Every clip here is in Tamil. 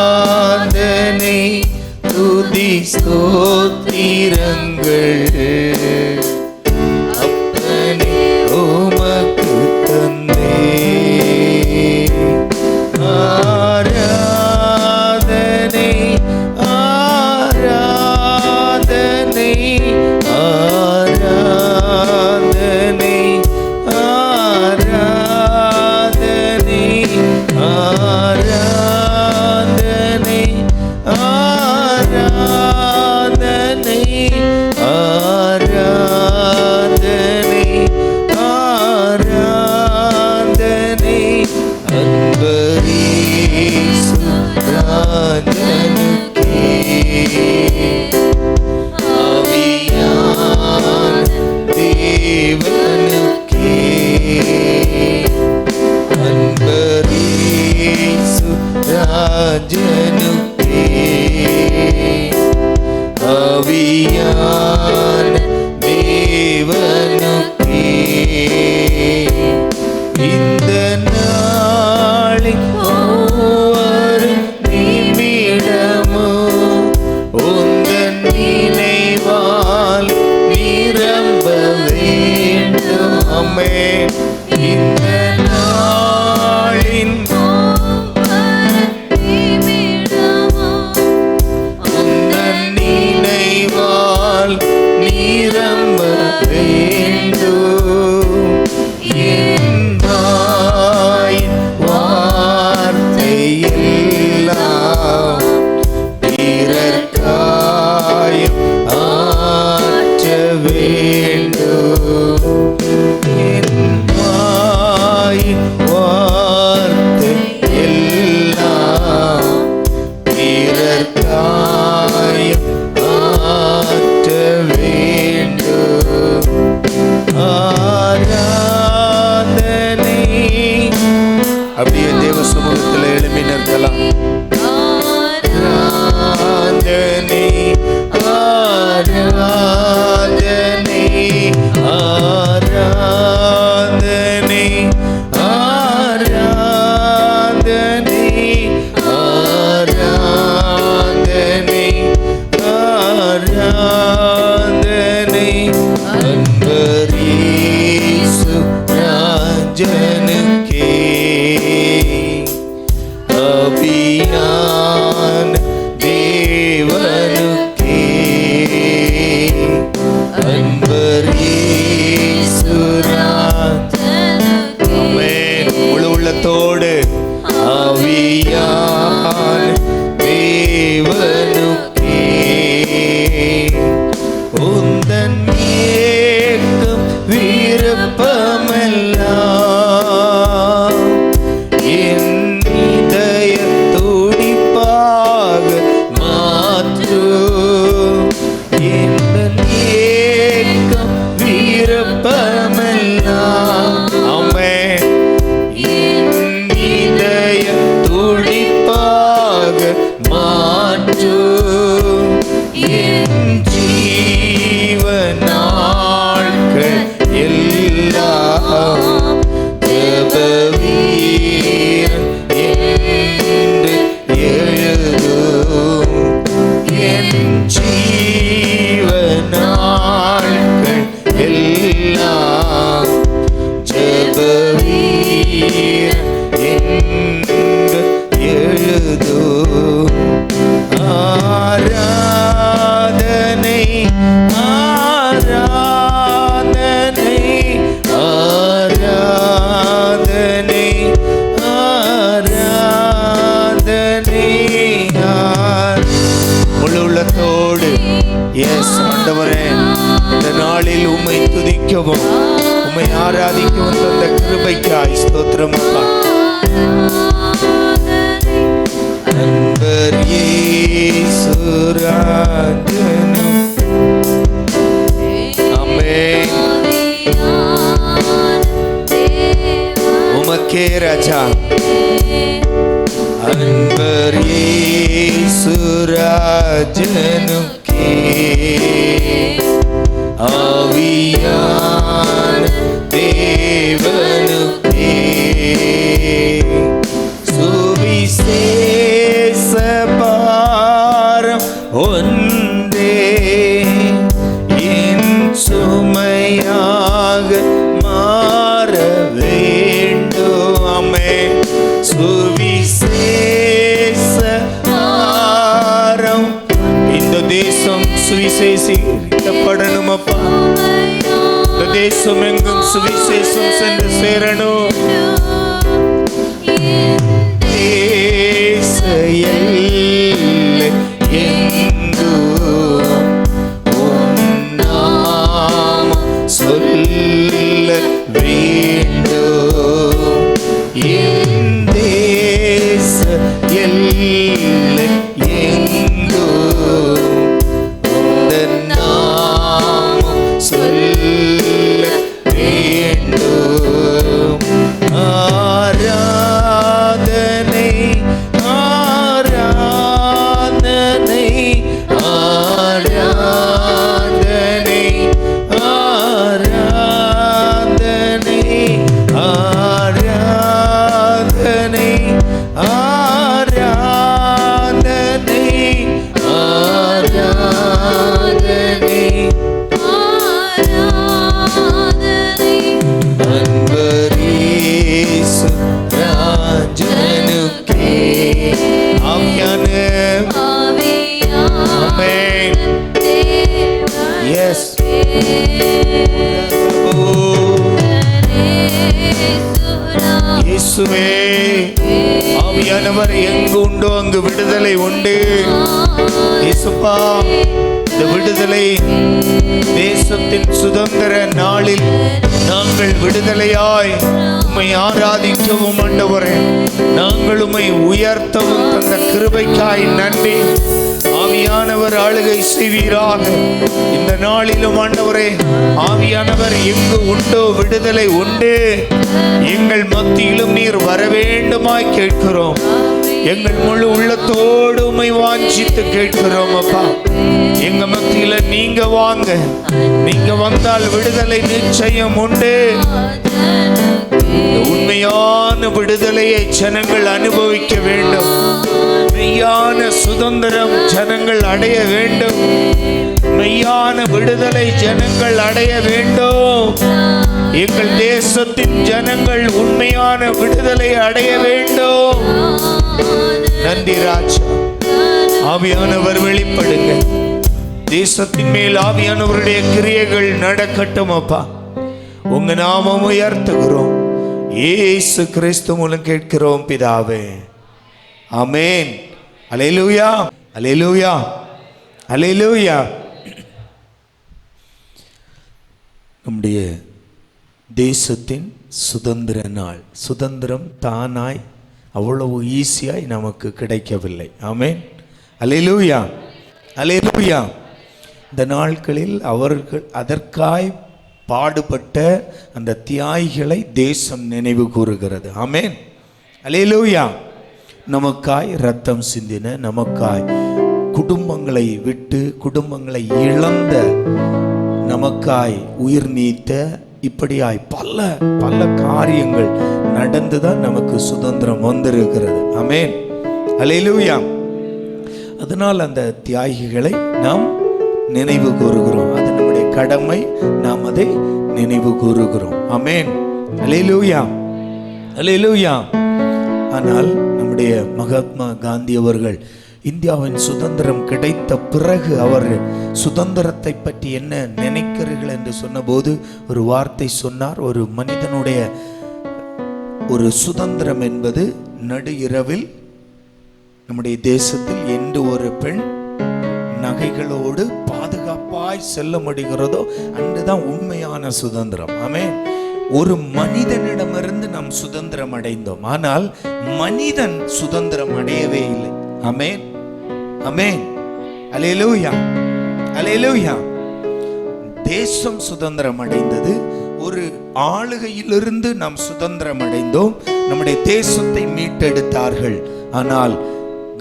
ஆராதனை துதி ஸ்தோத்திரங்கள் அப்பனே உமக்கு தந்தே. ஆராதனை ஆராதனை ஆராதனை ஆராதனை ஆராதனை ஆராதனை ஆராதனை ஆராதனை அன்பரீசு ராஜனுக்கே. ஆவியான தேவனுக்கே அன்பரீசு ராஜனுக்கே. ஆவியான தேவனுக்கே இந்த நாளில் ஒவ்வொரு நிமிடமும் உந்தன் நினைவால் நிரம்ப வேண்டும். ஆமென். இந்த நாளின் உந்தன் நினைவால் நிரம்ப வேண்டும். என் வாயின் வார்த்தையெல்லாம் பிறர்க்காயும் ஆற்ற வேண்டும். என் வாயின் வார்த்தையெல்லாம் பிறர்க்காயும் ஆற்ற வேண்டும். ஆராதனை அப்படியே தேவ சமூகத்தில் எழுப்பி நிற்கலாம். ஆராதனை ஆராதனை ஆராதனை ஆராதனை ஆராதனை ஆராதனை அன்பரீசு ராஜனுக்கே. ஆவியான தேவனுக்கே அன்பரீசு ராஜனுக்கே. ஆமென். முழு உள்ளத்தோடு ஆவியான தேவனுக்கே உந்தன் ஏக்கம் விருப்பமெல்லாம் என் இதய துடிப்பாக மாற்று. என் ஏக்கம் விருப்பமெல்லாம் ஆமென் என் இதய துடிப்பாக மாற்று. என் ஜீவநாட்கள் எல்லாம் ஜெப வீரன் என்று எழுதும். என் ஜீவநாட்கள் எல்லாம் ஜெப வீரன் என்று எழுதும். ஆராதனை ஆராதனை ஆராதனை ஆராதனை. முழு உள்ளத்தோடு எஸ் ஆண்டவரே இந்த நாளில் உம்மை துதிக்கவும் உம்மை ஆராதிக்கவும் தந்த கிருபைக்காய் ஸ்தோத்திரம் அப்பா. அன்பர் இயேசு ராஜனு. ஆமென். உமக்கே ராஜா அன்பர் இயேசு ராஜனுக்கே ஆவியான தேவனுக்கே சுவிசேஷிக்கப்படணும் அப்பா. இந்த தேசம் எங்கும் சுவிசேஷம் சென்று சேரணும். தேச எல்லை எங்கும் உம் நாமம் சொல்ல வேண்டும். என் தேச எல்லை எங்கும் உந்தன் நாமம் சொல்ல வேண்டும். ஆராதனை ஆராதனை ஆராதனை ஆராதனை ஆராதனை ஆராதனை ஆராதனை அன்பரேசு ராஜனுக்கே. ஆவியான ஆமென். எஸ் இயேசுவே, ஆவியானவர் எங்கு உண்டோ அங்கு விடுதலை உண்டு. இயேசுப்பா, இந்த விடுதலை தேசத்தின் சுதந்திர நாளில் நாங்கள் விடுதலையாய் உம்மை ஆராதிக்கவும் ஆண்டவரே, நாங்கள் உம்மை உயர்த்தவும் தந்த கிருபைக்காய் நன்றி. ஆவியானவர் ஆளுகை செய்வீராக இந்த நாளிலும் ஆண்டவரே. ஆவியானவர் எங்கு உண்டோ விடுதலை உண்டு. எங்கள் மத்தியிலும் நீர் வர வேண்டுமாய் கேட்கிறோம். எங்கள் முழு உள்ளத்தோடு உம்மை வாஞ்சித்து கேட்கிறோம் அப்பா. எங்க மத்தியில நீங்க வாங்க. நீங்க வந்தால் விடுதலை நிச்சயம் உண்டு. உண்மையான விடுதலையை ஜனங்கள் அனுபவிக்க வேண்டும். மெய்யான சுதந்திரம் ஜனங்கள் அடைய வேண்டும். மெய்யான விடுதலை ஜனங்கள் அடைய வேண்டும். எங்கள் தேசத்தின் ஜனங்கள் உண்மையான விடுதலை அடைய வேண்டும். நன்றி ராஜா. ஆவியானவர் வெளிப்படுங்க. தேசத்தின் மேல் ஆவியானவருடைய கிரியைகள் நடக்கட்டும் அப்பா. உங்க நாமம் உயர்த்துகிறோம். இயேசு கிறிஸ்து மூலம் கேட்கிறோம் பிதாவே. ஆமென். அல்லேலூயா, அல்லேலூயா, அல்லேலூயா. நம்முடைய தேசத்தின் சுதந்திர நாள். சுதந்திரம் தானாய் அவ்வளவு ஈஸியாய் நமக்கு கிடைக்கவில்லை. ஆமென். அல்லேலூயா, அல்லேலூயா. இந்த நாட்களில் அவர்கள் அதற்காய் பாடுபட்ட அந்த தியாகிகளை தேசம் நினைவு கூறுகிறது. ஆமென். அல்லேலூயா. நமக்காய் ரத்தம் சிந்தின, நமக்காய் குடும்பங்களை விட்டு குடும்பங்களை இழந்த, நமக்காய் உயிர் நீத்த, இப்படியாய் பல பல காரியங்கள் நடந்துதான் நமக்கு சுதந்திரம் வந்திருக்கிறது. ஆமென். அல்லேலூயா. அதனால் அந்த தியாகிகளை நாம் நினைவு கூறுகிறோம். அது நம்முடைய கடமை. நாம் அதை நினைவு கூறுகிறோம். ஆமென். அல்லேலூயா, அல்லேலூயா. ஆனால் நம்முடைய மகாத்மா காந்தி அவர்கள் இந்தியாவின் சுதந்திரம் கிடைத்த பிறகு அவர் சுதந்திரத்தை பற்றி என்ன நினைக்கிறீர்கள் என்று சொன்னபோது ஒரு வார்த்தை சொன்னார். ஒரு மனிதனுடைய ஒரு சுதந்திரம் என்பது நடு இரவில் நம்முடைய தேசத்தில் என்று ஒரு பெண் நகைகளோடு பாதுகாப்பாய் செல்ல முடிகிறதோ அன்றுதான் உண்மையான சுதந்திரம். ஆமென். ஒரு மனிதனிடமிருந்து நாம் சுதந்திரம் அடைந்தோம். ஆனால் மனிதன் சுதந்திரம் அடையவே இல்லை. ஆமென், ஆமென். அல்லேலூயா, அல்லேலூயா. தேசம் சுதந்திரம் அடைந்தது. ஒரு ஆளுகையிலிருந்து நாம் சுதந்திரம் அடைந்தோம். நம்முடைய தேசத்தை மீட்டெடுத்தார்கள். ஆனால்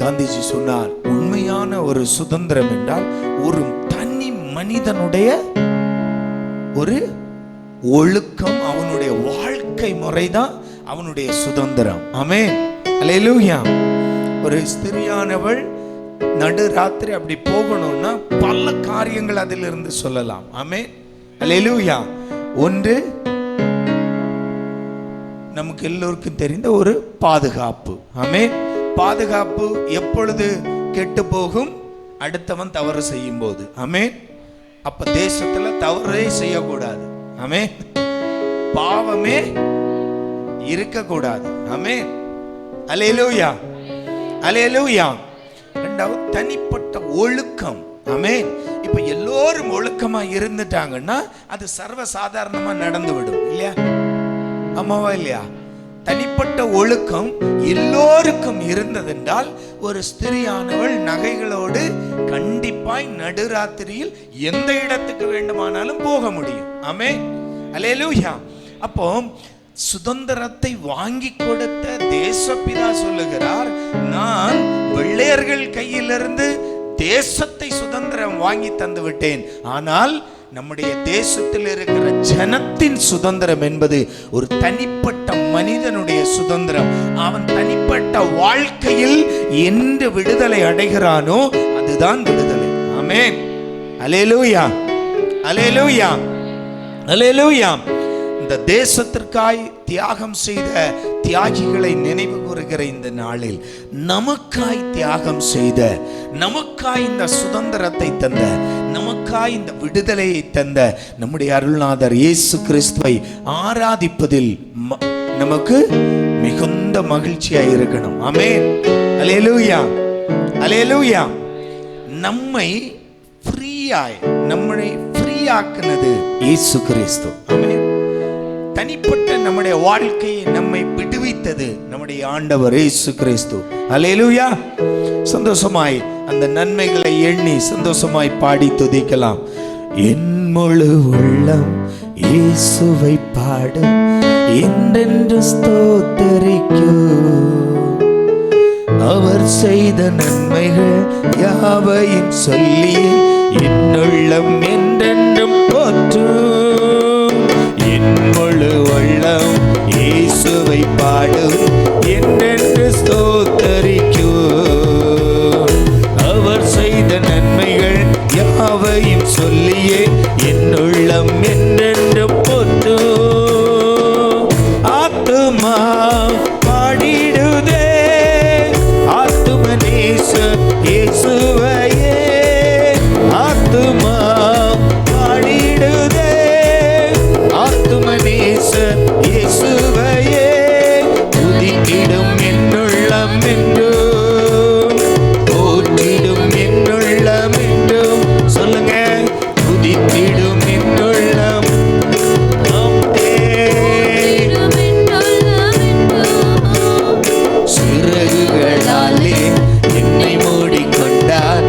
காந்திஜி சொன்னார், உண்மையான ஒரு சுதந்திரம் என்றால் ஒரு தனி மனிதனுடைய ஒரு ஒழுக்கம், அவனுடைய வாழ்க்கை முறைதான் அவனுடைய சுதந்திரம். ஆமென். அல்லேலூயா. ஒரு ஸ்திரியானவள் நடு ராத்திரி அப்படி போகணும்னா பல காரியங்கள் அதிலிருந்து சொல்லலாம். ஆமென். அல்லேலூயா. ஒன்று, நமக்கு எல்லோருக்கும் தெரிந்த ஒரு பாதுகாப்பு. ஆமென். பாதுகாப்பு எப்பொழுது கெட்டு போகும்? அடுத்தவன் தவறு செய்யும் போது. ஆமென். அப்ப தேசத்துல தவறே செய்யக்கூடாது. ஆமென். பாவமே இருக்கக்கூடாது. ஆமென். அல்லேலூயா, அல்லேலூயா. இரண்டாவது தனிப்பட்ட ஒழுக்கம். ஆமென். இப்ப எல்லோரும் ஒழுக்கமா இருந்துட்டாங்கன்னா அது சர்வ சாதாரணமா நடந்து விடும் இல்லையா? ஆமாவா இல்லையா? தனிப்பட்ட ஒழுக்கம் எல்லோருக்கும் இருந்ததென்றால் ஒரு ஸ்திரியானவள் நகைகளோடு கண்டிப்பாய் நடுராத்திரியில் எந்த இடத்துக்கு வேண்டுமானாலும் போக முடியும். ஆமென். அல்லேலூயா. அப்போ சுதந்திரத்தை வாங்கி கொடுத்த தேசப்பிதா சொல்லுகிறார், நான் வெள்ளையர்கள் கையிலிருந்து தேசத்தை சுதந்திரம் வாங்கி தந்து விட்டேன். ஆனால் நம்முடைய தேசத்தில் இருக்கிற ஜனத்தின் சுதந்திரம் என்பது ஒரு தனிப்பட்ட மனிதனுடைய சுதந்திரம். அவன் தனிப்பட்ட வாழ்க்கையில் என்று விடுதலை அடைகிறானோ அதுதான் விடுதலை. ஆமென். அல்லேலூயா, அல்லேலூயா, அல்லேலூயா. இந்த தேசத்திற்காய் தியாகம் செய்த தியாகிகளை நினைவு கூறுகிற இந்த நாளில் நமக்காய் தியாகம் செய்த, நமக்காய் இந்த சுதந்திரத்தை தந்த, நமக்காய் இந்த விடுதலையை தந்த நம்முடைய அருள்நாதர் இயேசு கிறிஸ்துவை ஆராதிப்பதில் நமக்கு மிகுந்த மகிழ்ச்சியாய் இருக்கணும். ஆமென். அல்லேலூயா, அல்லேலூயா. நம்மை ஃப்ரீயாக்குனது இயேசு கிறிஸ்து. ஆமென். தனிப்பட்ட நம்முடைய வாழ்க்கையை நம்மை விடுவித்தது நம்முடைய ஆண்டவர் இயேசு கிறிஸ்து. அல்லேலூயா. சந்தோஷமாய் அந்த நன்மைகளை எண்ணி சந்தோஷமாய் பாடி துதிக்கலாம். என் முழு உள்ளம் இயேசுவை பாடும், என்றென்று ஸ்தோத்தரிக்கும். அவர் செய்த நன்மைகள் யாவையும் சொல்லி என்னுள்ளம் என்றென்றும் போற்றும். என் முழு உள்ளம் இயேசுவை பாடும், என்றென்று ஸ்தோத்தரிக்கும். அவர் செய்த நன்மைகள் யாவையும் சொல்லியே என்னுள்ளம் என்றென்றும் போற்றும். ஆத்துமா பாடிடுதே ஆத்துமநேச இயேசுவையே. ஆத்துமா பாடிடுதே ஆத்துமநேச இயேசுவையே. துதித்திடும் என்னுள்ளம் என்றும், போற்றிடும் என்னுள்ளம் என்றும். சொல்லுங்க, துதித்திடும் என்னுள்ளம். சிறகுகளாலே என்னை மூடிக்கொண்டார்,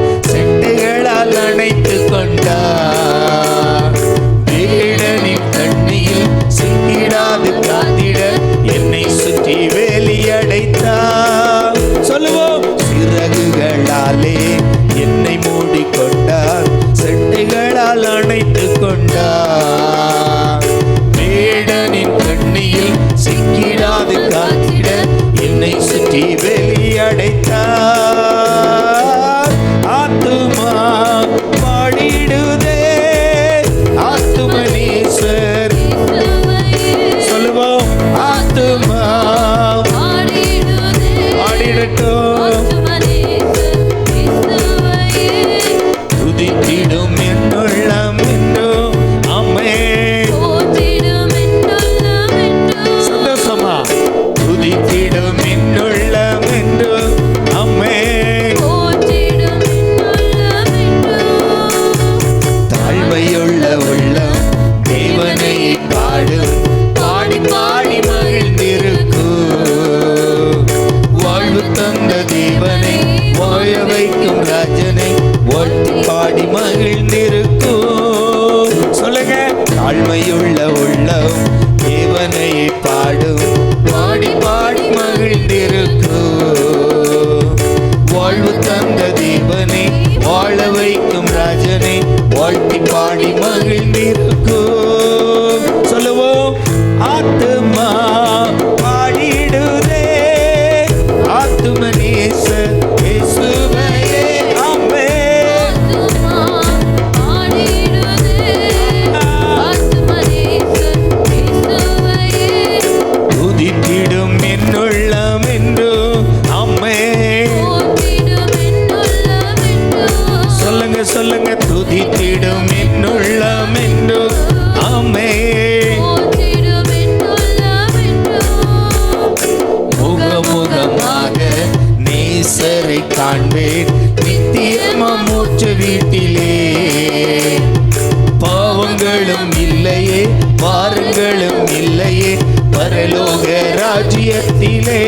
ராஜ்யத்திலே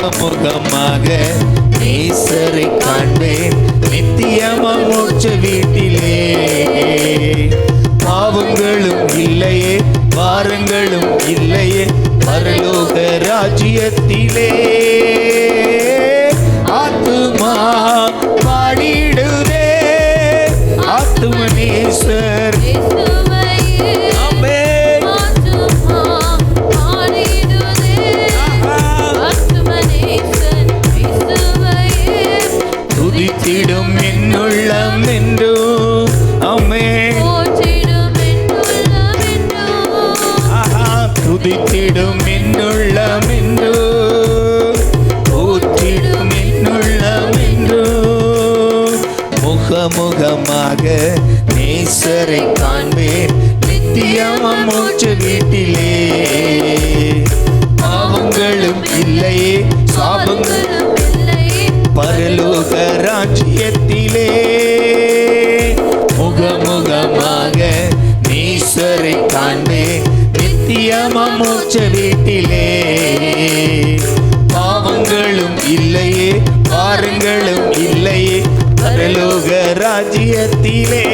முகமுகமாக நேசரை காண்பேன் நித்தியமா மோட்ச வீட்டிலே. பாவங்களும் இல்லையே பாரங்களும் இல்லையே பரலோக ராஜ்யத்திலே. ஆத்துமா பாடிடுதே ஆத்துமனேஸ்வர் துதித்திடும் என்னுள்ளம் என்றோ அம்மே துதித்திடும் என்னுள்ளம் என்றோ போற்றிடும் என்னுள்ளம் என்றோ. முகமுகமாக நேசரை காண்பேன் நித்தியமா மோட்ச வீட்டிலே. பாவங்களும் இல்லையே சாபங்களும் பரலோக ராஜ்யத்திலே. முகமுகமாக நேசரை காண்பேன் நித்தியமா மோட்ச வீட்டிலே. பாவங்களும் இல்லையே பாரங்களும் இல்லையே பரலோக ராஜ்யத்திலே.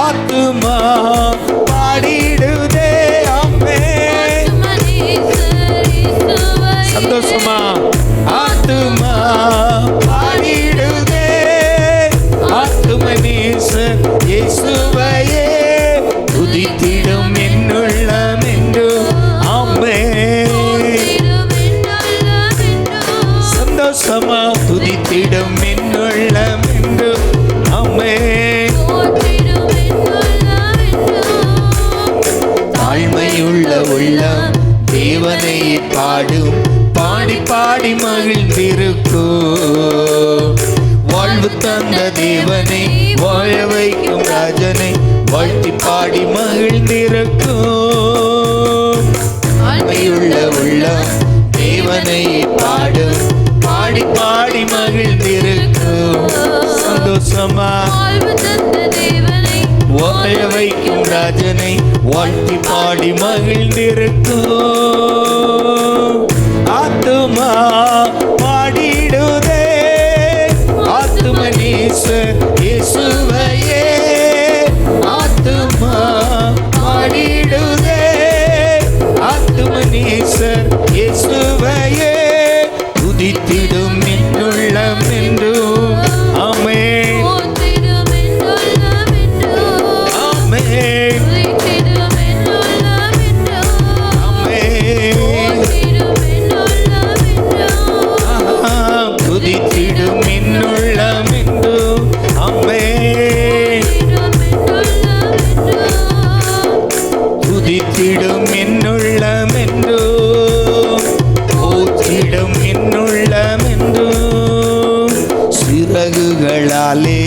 ஆத்துமா பாடிடுதே அம்மே சந்தோஷமா. ஆத்துமா பாடிடுதே ஆத்துமனேசர் இயேசுவையே துதித்திடும் என்னுள்ளம் என்று அம்மே சந்தோஷமா துதித்திடும் என்னுள்ளம் என்று அம்மே. தாழ்மையுள்ள உள்ளம் தேவனை பாடும் பாடி பாடி மகிழ்ந்திருக்கும். வாழ்வு தந்த தேவனை வாழ வைக்கும் ராஜனை வாழ்த்தி பாடி மகிழ்ந்திருக்கும். தாழ்மையுள்ள உள்ளம் தேவனை பாடும் பாடி பாடி மகிழ்ந்திருக்கும். சந்தோஷமா வாழ வைக்கும் ராஜனை வாழ்த்தி பாடி மகிழ்ந்திருக்கும். ஆத்துமா பாடிடுதே ஆத்துமனேசர் இயேசுவையே. ஆத்துமா பாடிடுதே ஆத்துமனேசர் இயேசுவையே துதித்திடும் என்னுள்ளம் என்றும் ஆமே துதித்திடும் என்னுள்ளம் என்றும் அம்மே துதித்திடும் என்னுள்ளம் என்றும் போற்றிடும் என்னுள்ளம் என்றும். சிறகுகளாலே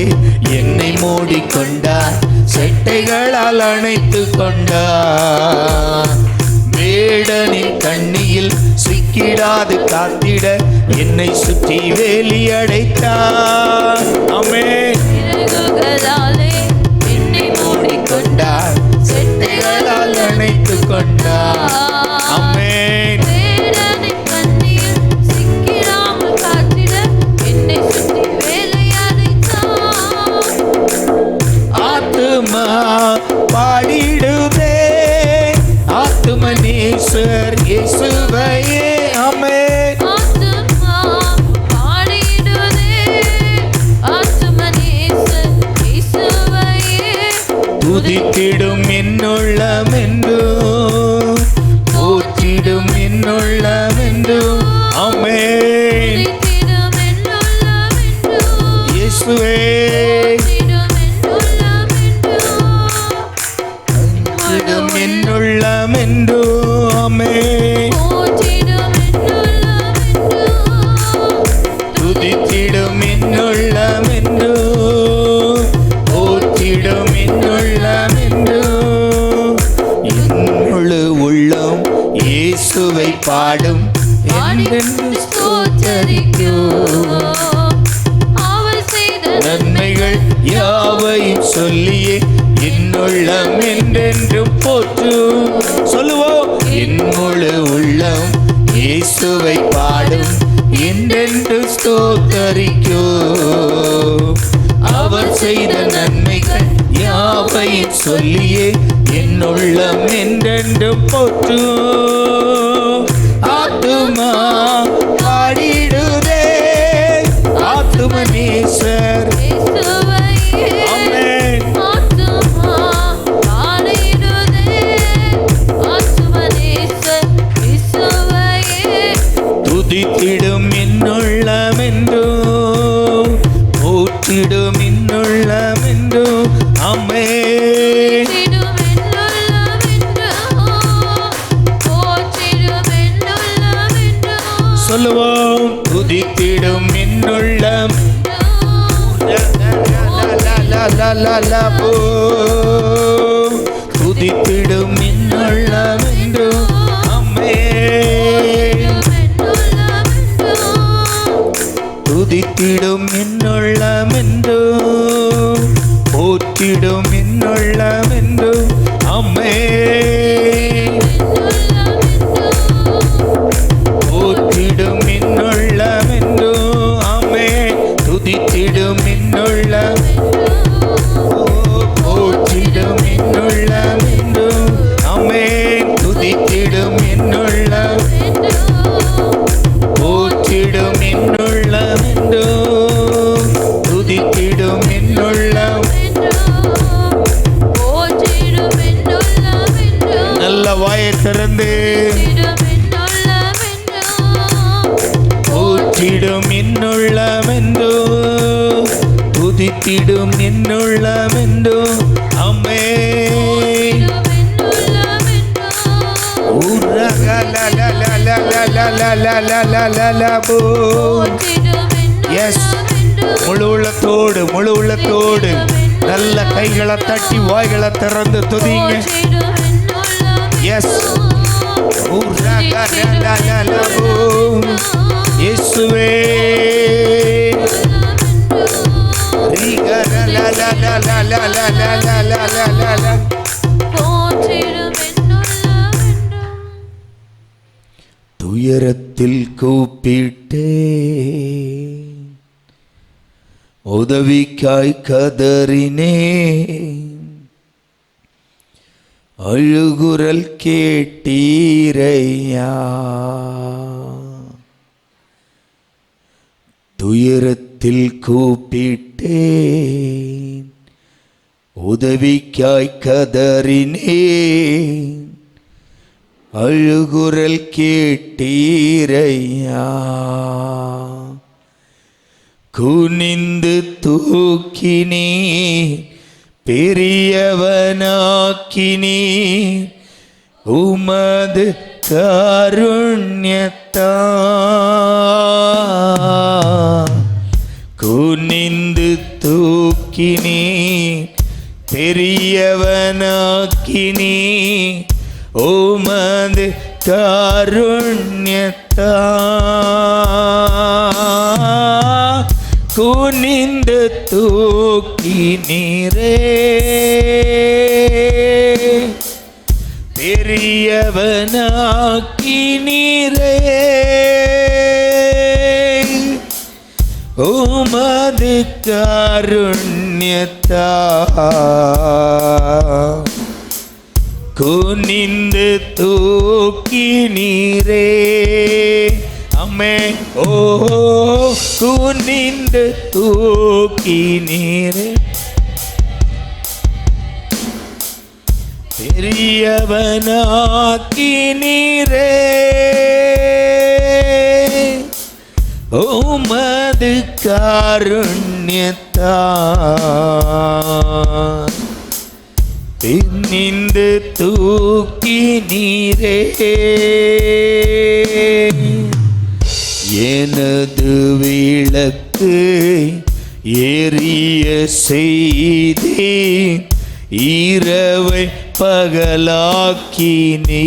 என்னை மூடிக்கொண்டார் செட்டைகளால் அணைத்து கொண்டார். வேடனின் கண்ணியில் சிக்கிடாது காத்திட என்னை சுற்றி வேலி அடைத்தார். அம்மே என்னை மூடிக்கொண்டார் செட்டைகளால் அணைத்து கொண்டார். அம்மே ஆத்துமா பாடிடுதே ஆத்துமனேசர் இயேசுவையே. அம்மே துதித்திடும் என்னுள்ளம் என்றும் போற்றிடும் என்னுள்ளம் என்றும் அம்மே இயேசுவே. என்னுள்ளம் என்றும் அம்மே துதித்திடும் என்னுள்ளம் என்றும் போற்றிடும் என்னுள்ளம் என்றும். என்னுள்ளு உள்ளம் இயேசுவை பாடும் என்றென்று ஸ்தோத்தரிக்கும். நன்மைகள் யாவையும் சொல்லியே என்னுள்ளம் என்றென்றும் போற்றும். சொல்லுவோம் சொல்லியே என் உள்ளம் என்றென்றும் போற்றும். ஆத்துமா பாடிடுதே ஆத்தும நேசர். ஆமென். துதித்திடும் என்னுள்ளம் என்றும் போற்றிடும் என்னுள்ளம் என்றும். ஆமென். சொல்லுவோம். துதித்திடும் என்னுள்ளம் துதித்திடும் என்னுள்ளம் என்றும். ஆமென். துதித்திடும் என்னுள்ளம் என்றும் போற்றிடும் என்னுள்ளம் என்றும். ஆமென். போற்றிடும் என்னுள்ளம் என்றும். ஆமென். துதித்திடும் என்னுள்ளம் போற்றிடும் என்னுள்ளம் என்றும். ஆமென். துதித்திடும் என்னுள்ளம் போற்றிடும் என்னுள்ளம் என்றும். துதித்திடும் என்னுள்ளம். நல்ல வாயை திறந்து போற்றிடும் என்னுள்ளம் என்றும் துதித்திடும் என்னுள்ளம் என்றும். ஆமென். எஸ், முழு உள்ளத்தோடு முழு உள்ளத்தோடு நல்ல கைகளை தட்டி வாய்களை திறந்து துதிங்க. எஸ். இயேசுவே துயரத்தில் கூப்பிட்டே உதவிக்காய் கதறினே அழுகுரல் கேட்டீரையா. துயரத்தில் கூப்பிட்டே உதவிக்காய் கதறினே அழுகுரல் கேட்டீரையா. குனிந்து தூக்கினே பெரியவனாக்கினே உமது காருண்யத்தா. குனிந்து தூக்கினே பெரியவனாக்கினே உமது காருண்யத்தா. குனிந்து தூக்கினீரே பெரியவனாக்கினீரே உமது காருண்யத்தா. குனிந்து தூக்கினீரே. ஆமென். ஓ குனிந்து தூக்கினீரே பெரியவனாக்கினீரே உமது காருண்யத்தா. நின்று தூக்கினீரே எனது விளக்கு எரிய செய்தேன் இரவை பகலாக்கினே.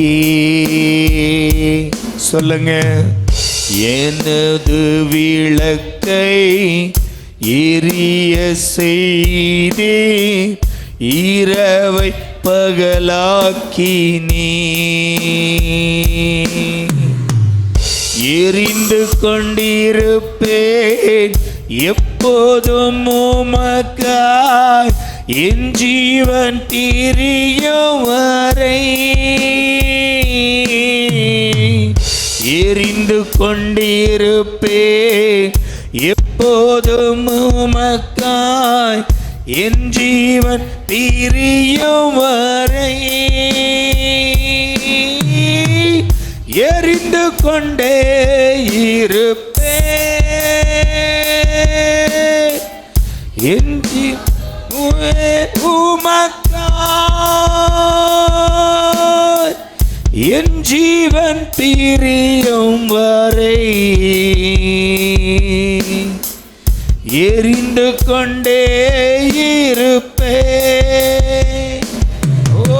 சொல்லுங்க. எனது விளக்கை எரிய செய்தேன் இரவை பகலாக்கினே. எரிந்து கொண்டிருப்பேன் எப்போதும் உமக்காய் என் ஜீவன் பிரியும் வரை எரிந்து கொண்டிருப்பேன் எப்போதும் உமக்காய். என் ஜீவன் பிரியும் வரை எரிந்து கொண்டே இருப்பேன். என் உமக்காய் என் ஜீவன் பிரியும் வரை எரிந்து கொண்டே இருப்பேன். ஓ,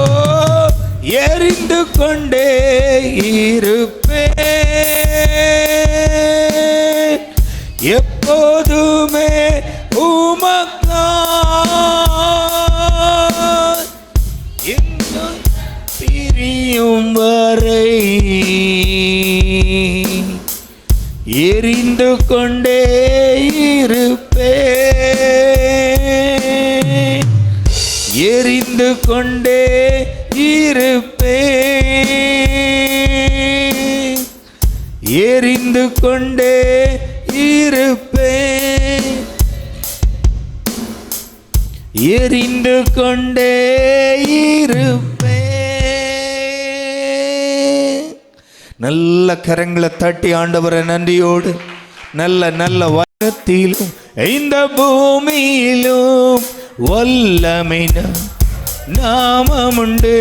எரிந்து கொண்டே இருப்பேன் எப்போதுமே உமக்காய். எங்கள் பிரியும் வரை எரிந்து கொண்டே இருப்பேன். எரிந்து கொண்டே இருப்பேன். எரிந்து கொண்டே இருப்பேன். எரிந்து கொண்டே இருப்பேன். நல்ல கரங்களை தட்டி ஆண்டவரை நன்றியோடு நல்ல வானத்திலும் இந்த பூமியிலும் வல்லமை நாமமுண்டு.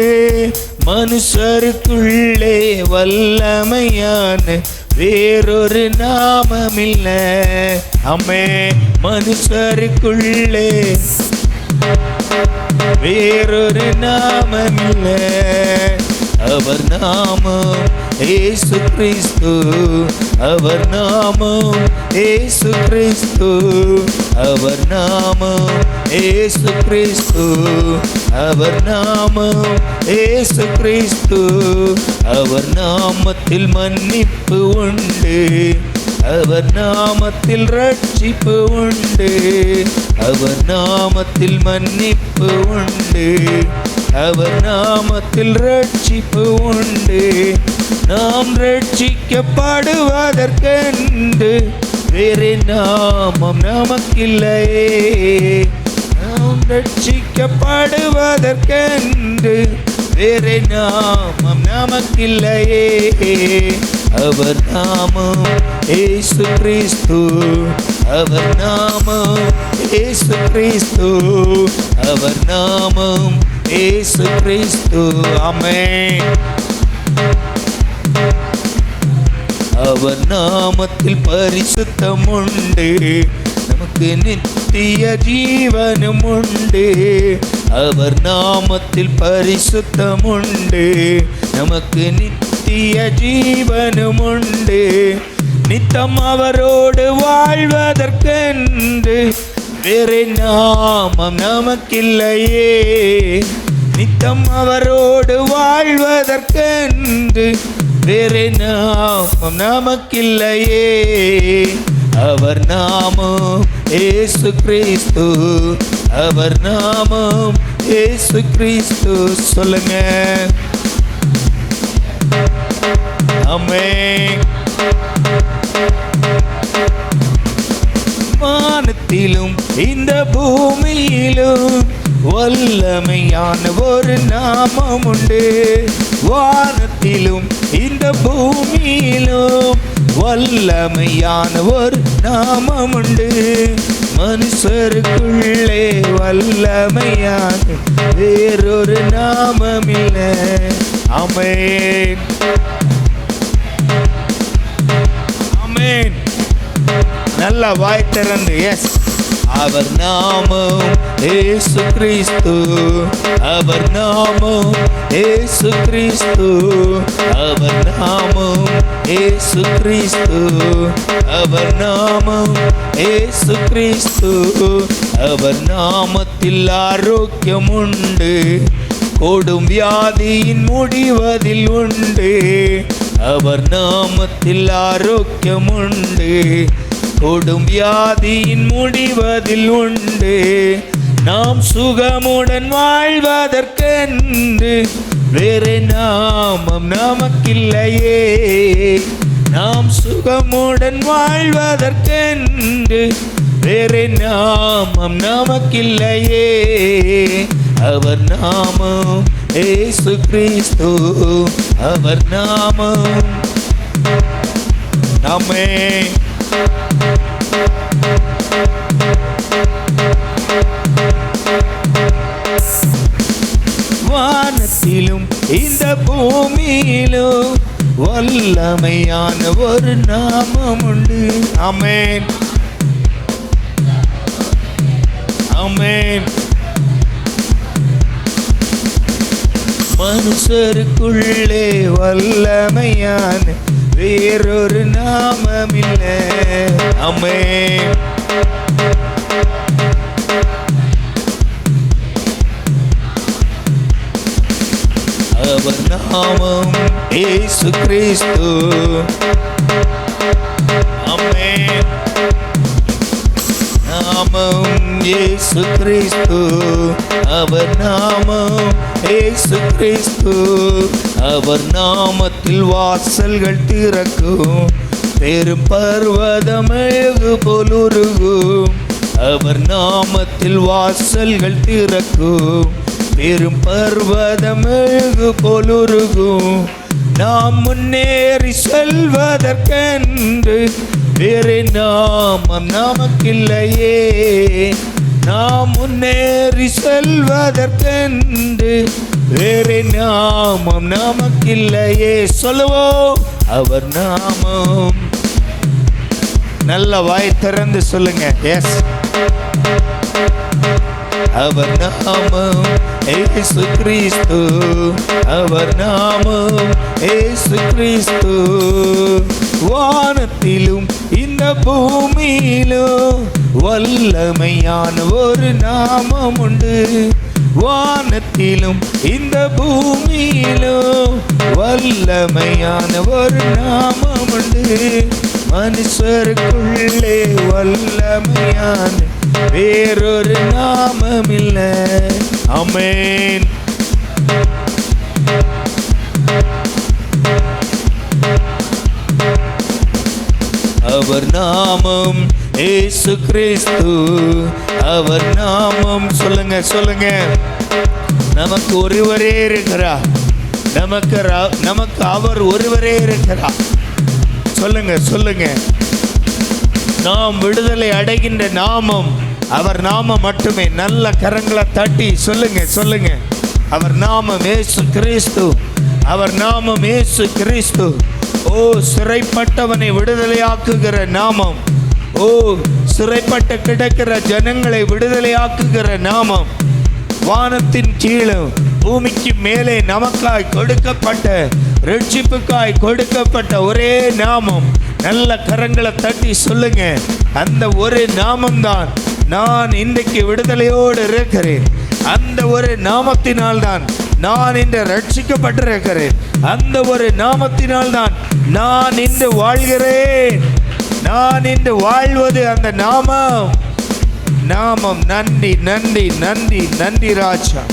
மனுஷருக்குள்ளே வல்லமையான வேறொரு நாமமில்லை. அம்மே, மனுஷருக்குள்ளே வேறொரு நாமமில்லை. அவர் நாமம் இயேசு கிறிஸ்து. அவர் நாமம் இயேசு கிறிஸ்து. அவர் நாமம் இயேசு கிறிஸ்து. அவர் நாமம் இயேசு கிறிஸ்து. அவர் நாமத்தில் மன்னிப்பு உண்டு. அவர் நாமத்தில் ரட்சிப்பு உண்டு. அவர் நாமத்தில் மன்னிப்பு உண்டு. அவர் நாமத்தில் ரட்சிப்பு உண்டு. நாம் ரட்சிக்கப்படுவதற்கென்று வேறு நாமம் நமக்கில்லையே. நாம் ரட்சிக்கப்படுவதற்கென்று வேறு நாமம் நமக்கில்லையே. அவர் நாமம் இயேசு கிறிஸ்து. அவர் நாமம் இயேசு கிறிஸ்து. அவர் நாமம் இயேசு கிறிஸ்து. ஆமென். அவர் நாமத்தில் பரிசுத்தம் உண்டு. நமக்கு நித்திய ஜீவனும் உண்டு. அவர் நாமத்தில் பரிசுத்தம் உண்டு. நமக்கு நித்திய ஜீவனும் உண்டு. நித்தம் அவரோடு வாழ்வதற்கென்று வேறு நாமம் நமக்கில்லையே. நித்தம் அவரோடு வாழ்வதற்கென்று வேறு நாமம் நமக்கில்லையே. அவர் நாமம் இயேசு கிறிஸ்து. அவர் நாமம் இயேசு கிறிஸ்து. சொல்லுங்க. ஆமென். வானத்திலும் இந்த பூமியிலும் வல்லமையான ஒரு நாமம் உண்டு. வானத்திலும் இந்த பூமியிலும் வல்லமையான ஒரு நாமம் உண்டு. மனுஷருக்குள்ளே வல்லமையான வேறொரு நாமமில்லை. ஆமென். ஆமென். நல்ல வாய் திறந்து எஸ். அவர் நாமம் இயேசு கிறிஸ்து. அவர் நாமம் இயேசு கிறிஸ்து. அவர் நாமம் இயேசு கிறிஸ்து. அவர் நாமம் இயேசு கிறிஸ்து. அவர் நாமத்தில் ஆரோக்கியம் உண்டு. கொடும் வியாதியின் முடிவதில் உண்டு. அவர் நாமத்தில் ஆரோக்கியம் உண்டு. கொடும் வியாதியின் முடிவதில் உண்டு. நாம் சுகமுடன் வாழ்வதற்கென்று வேறு நாமம் நமக்கில்லையே. நாம் சுகமுடன் வாழ்வதற்கென்று வேறு நாமம் நமக்கில்லையே. அவர் நாமம் இயேசு கிறிஸ்து, அவர் நாமம். ஆமென். வானத்திலும் இந்த பூமியிலும் வல்லமையான ஒரு நாமம் உண்டு. ஆமென், ஆமென். மனுஷருக்குள்ளே வல்லமையான வேறொரு நாமமில்லை. ஆமென். அவர் நாமம் இயேசு கிறிஸ்து. ஆமென். நாமம் இயேசு கிறிஸ்து, அவர் நாமம் இயேசு கிறிஸ்து. அவர் நாமத்தில் வாசல்கள் திறக்கும், பெரும் பர்வதம் அழகு போலுருகும். அவர் நாமத்தில் வாசல்கள் திறக்கும், பெரும் பர்வதம் அழகு போலுருகும். நாம் முன்னேறி செல்வதற்கென்று வேறு நாமம் நமக்கில்லையே. நாம் முன்னேறி செல்வதற்கென்று வேறு நாமம் நமக்கில்லையே. சொல்லுவோம், அவர் நாமம். நல்ல வாய் திறந்து சொல்லுங்க. எஸ், அவர் நாமம் இயேசு கிறிஸ்து, அவர் நாமம் இயேசு கிறிஸ்து. வானத்திலும் இந்த பூமியிலும் வல்லமையான ஒரு நாமம் உண்டு. வானத்திலும் இந்த பூமியிலும் வல்லமையான ஒரு நாமம் உண்டு. மனுஷருக்குள்ளே வல்லமையான வேறொரு நாமமில்லை. ஆமென். அவர் நாமம் இயேசு கிறிஸ்து, அவர் நாமம். சொல்லுங்க, சொல்லுங்க. நமக்கு ஒருவரே இருக்கிறார். நமக்கு அவர் ஒருவரே இருக்கிறார். சொல்லுங்க, சொல்லுங்க. நாம் விடுதலை அடைகின்ற நாமம் அவர் நாமம் மட்டுமே. நல்ல கரங்களை தட்டி சொல்லுங்க, சொல்லுங்க. அவர் நாமம் இயேசு கிறிஸ்து, அவர் நாமம் இயேசு கிறிஸ்து. ஓ, சிறைப்பட்டவனை விடுதலையாக்குகிற நாமம். ஓ, சிறைப்பட்டு கிடக்கிற ஜனங்களை விடுதலையாக்குகிற நாமம். வானத்தின் கீழும் பூமிக்கு மேலே நமக்காய் கொடுக்கப்பட்ட, ரட்சிப்புக்காய் கொடுக்கப்பட்ட ஒரே நாமம். நல்ல கரங்களை தட்டி சொல்லுங்க, அந்த ஒரு நாமம்தான் நான் இன்றைக்கு விடுதலையோடு இருக்கிறேன். அந்த ஒரு நாமத்தினால் தான் நான் இன்று ரட்சிக்கப்பட்டிருக்கிறேன். அந்த ஒரு நாமத்தினால் தான் நான் இன்று வாழ்கிறேன். நான் இன்று வாழ்வது அந்த நாமம். நாமம். நன்றி, நன்றி, நன்றி, நன்றி ராஜா.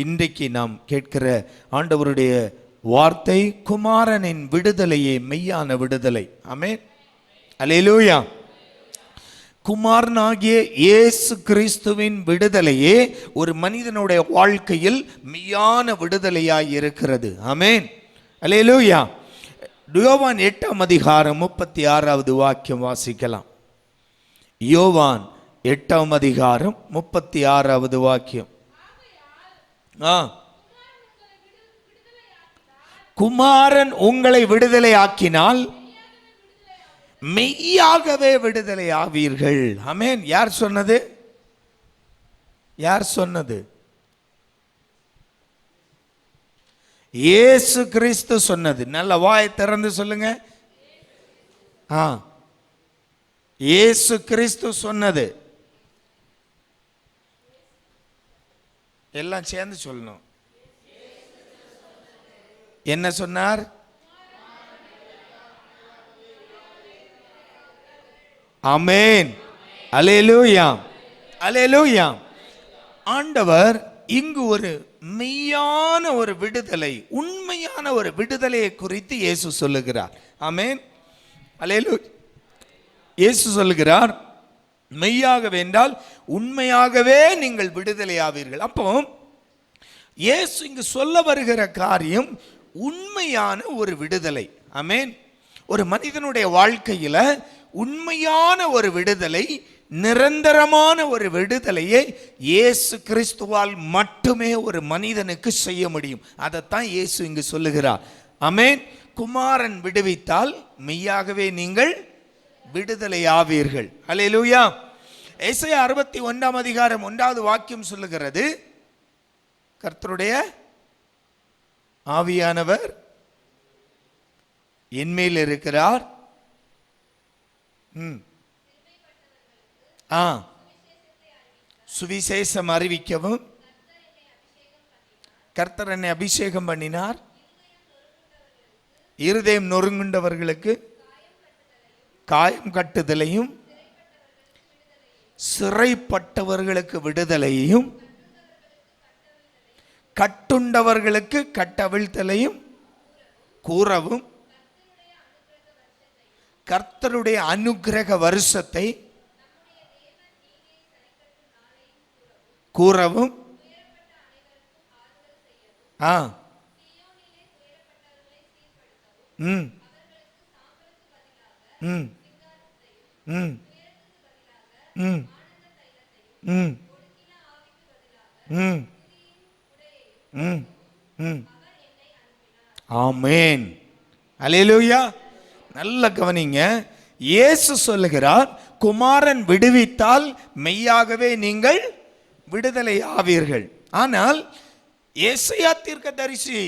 இன்றைக்கு நாம் கேட்கிற ஆண்டவருடைய வார்த்தை, குமாரனின் விடுதலையே மெய்யான விடுதலை. ஆமென், அல்லேலூயா. குமாரனாகிய இயேசு கிறிஸ்துவின் விடுதலையே ஒரு மனிதனுடைய வாழ்க்கையில் மெய்யான விடுதலையாய் இருக்கிறது. ஆமென், அல்லேலூயா. யோவான் 8ஆம் அதிகாரம் 36வது வாக்கியம் வாசிக்கலாம். யோவான் 8ஆம் அதிகாரம் 36வது வாக்கியம். குமாரன் உங்களை விடுதலை ஆக்கினால் மெய்யாகவே விடுதலை ஆவீர்கள். ஆமென். யார் சொன்னது? யார் சொன்னது? இயேசு கிறிஸ்து சொன்னது. நல்ல வாய் திறந்து சொல்லுங்க. இயேசு கிறிஸ்து சொன்னது. எல்லாம் சேர்ந்து சொல்லணும். என்ன சொன்னார்? ஆமென். அல்லேலூயா, அல்லேலூயா. ஆண்டவர் இங்கு ஒரு மெய்யான ஒரு விடுதலை, உண்மையான ஒரு விடுதலையை குறித்து இயேசு சொல்லுகிறார். ஆமென், அல்லேலூயா. இயேசு சொல்லுகிறார், மெய்யாகவே என்றால் உண்மையாகவே நீங்கள் விடுதலை ஆவீர்கள். அப்போ இயேசு இங்கு சொல்ல வருகிற காரியம் உண்மையான ஒரு விடுதலை. ஆமென். ஒரு மனிதனுடைய வாழ்க்கையில உண்மையான ஒரு விடுதலை, நிரந்தரமான ஒரு விடுதலையை இயேசு கிறிஸ்துவால் மட்டுமே ஒரு மனிதனுக்கு செய்ய முடியும். அதைத்தான் இயேசு இங்கு சொல்லுகிறார். ஆமென். குமாரன் விடுவித்தால் மெய்யாகவே நீங்கள் விடுதலை ஆவீர்கள். அல்லேலூயா. ஏசாயா 61 அதிகாரம் 1வது வாக்கியம் சொல்லுகிறது, கர்த்தருடைய ஆவியானவர் என்மேல் இருக்கிறார், சுவிசேஷம் அறிவிக்கவும் கர்த்தர் என்னை அபிஷேகம் பண்ணினார், இருதயம் நொறுங்குண்டவர்களுக்கு காயம் கட்டுதலையும் சிறைப்பட்டவர்களுக்கு விடுதலையும் கட்டுண்டவர்களுக்கு கட்டவிழ்த்தலையும் கூறவும் கர்த்தருடைய அனுக்கிரக வருஷத்தை கூறவும் ஆமென், அல்லேலூயா. நல்ல கவனிங்க. இயேசு சொல்லுகிறார், குமாரன் விடுவித்தால் மெய்யாகவே நீங்கள் விடுதலை ஆவீர்கள். ஆனால் ஏசாயா தீர்க்கதரிசி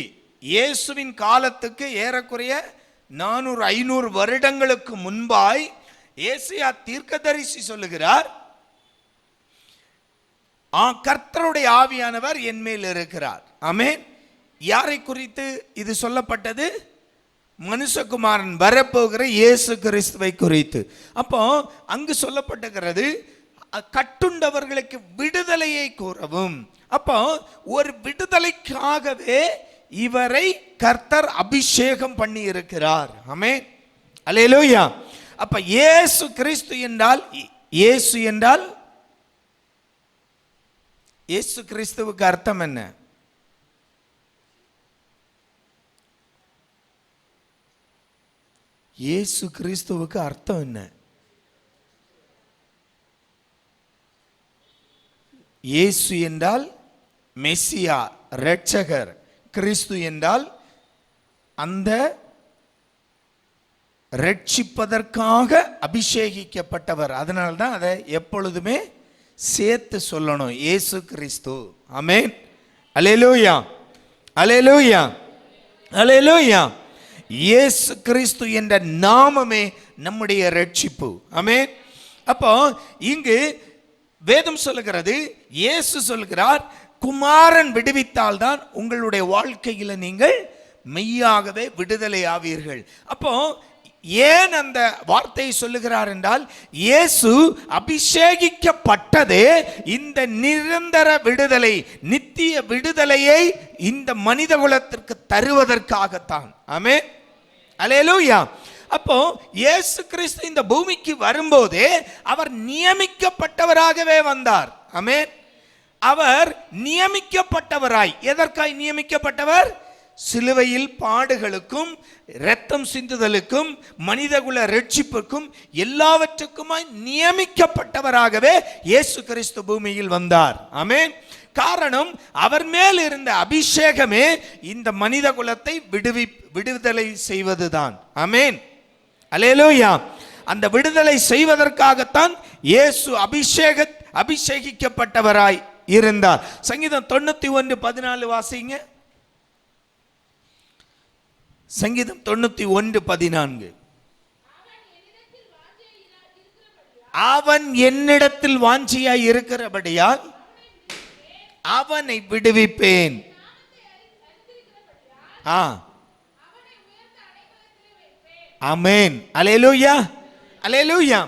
இயேசுவின் காலத்துக்கு ஏறக்குறைய 400-500 வருடங்களுக்கு முன்பாய் ஏசாயா தீர்க்கதரிசி சொல்லுகிறார், கர்த்தருடைய ஆவியானவர் என் மேல் இருக்கிறார். ஆமென். யாரை குறித்து இது சொல்லப்பட்டது? மனுஷகுமாரன் வரப்போகிற இயேசு கிறிஸ்துவை குறித்து. அப்போ அங்கு சொல்லப்பட்டிருக்கிறது, கட்டுண்டவர்களுக்கு விடுதலையை கூறவும். அப்போ ஒரு விடுதலைக்காகவே இவரை கர்த்தர் அபிஷேகம் பண்ணி இருக்கிறார். ஆமென், அல்லேலூயா. அப்ப இயேசு கிறிஸ்து என்றால், இயேசு என்றால் இயேசு கிறிஸ்துவுக்கு அர்த்தம் என்ன? இயேசு கிறிஸ்துவுக்கு அர்த்தம் என்ன? இயேசு என்றால் மெசியா, இரட்சகர். கிறிஸ்து என்றால் அந்த ரட்சிப்பதற்காக அபிஷேகிக்கப்பட்டவர். அதனால்தான் அதை எப்பொழுதுமே சேர்த்து சொல்லணும், இயேசு கிறிஸ்து. ஆமென், அல்லேலூயா, அல்லேலூயா, அல்லேலூயா. இயேசு கிறிஸ்து என்ற நாமமே நம்முடைய ரட்சிப்பு. ஆமென். அப்போ இங்கு வேதம் சொல்லுகிறது, இயேசு சொல்கிறார், குமாரன் விடுவித்தால் தான் உங்களுடைய வாழ்க்கையில நீங்கள் மெய்யாகவே விடுதலை ஆவீர்கள். அப்போ ஏன் அந்த வார்த்தையை சொல்லுகிறார் என்றால், இயேசு அபிஷேகிக்கப்பட்டதே இந்த நிரந்தர விடுதலை, நித்திய விடுதலையை இந்த மனித குலத்திற்கு தருவதற்காகத்தான். ஆமென், அல்லேலூயா. அப்போ இயேசு கிறிஸ்து இந்த பூமிக்கு வரும்போதே அவர் நியமிக்கப்பட்டவராகவே வந்தார். ஆமென். அவர் நியமிக்கப்பட்டவராய், எதற்காய் நியமிக்கப்பட்டவர்? சிலுவையில் பாடுகளுக்கும் இரத்தம் சிந்துதலுக்கும் மனிதகுல ரட்சிப்புக்கும் எல்லாவற்றுக்குமாய் நியமிக்கப்பட்டவராகவே இயேசு கிறிஸ்து பூமியில் வந்தார். ஆமென். காரணம், அவர் மேல் இருந்த அபிஷேகமே இந்த மனித குலத்தை விடுதலை செய்வதுதான். ஆமென், அல்லேலூயா. அந்த விடுதலை செய்வதற்காகத்தான் இயேசு அபிஷேகிக்கப்பட்டவராய் இருந்தார். சங்கீதம் 91:14 வாசிங்க. சங்கீதம் 91:14. அவன் என்னிடத்தில் வாஞ்சியாய் இருக்கிறபடியால் அவனை விடுவிப்பேன். ஆமென், அல்லேலூயா, அல்லேலூயா.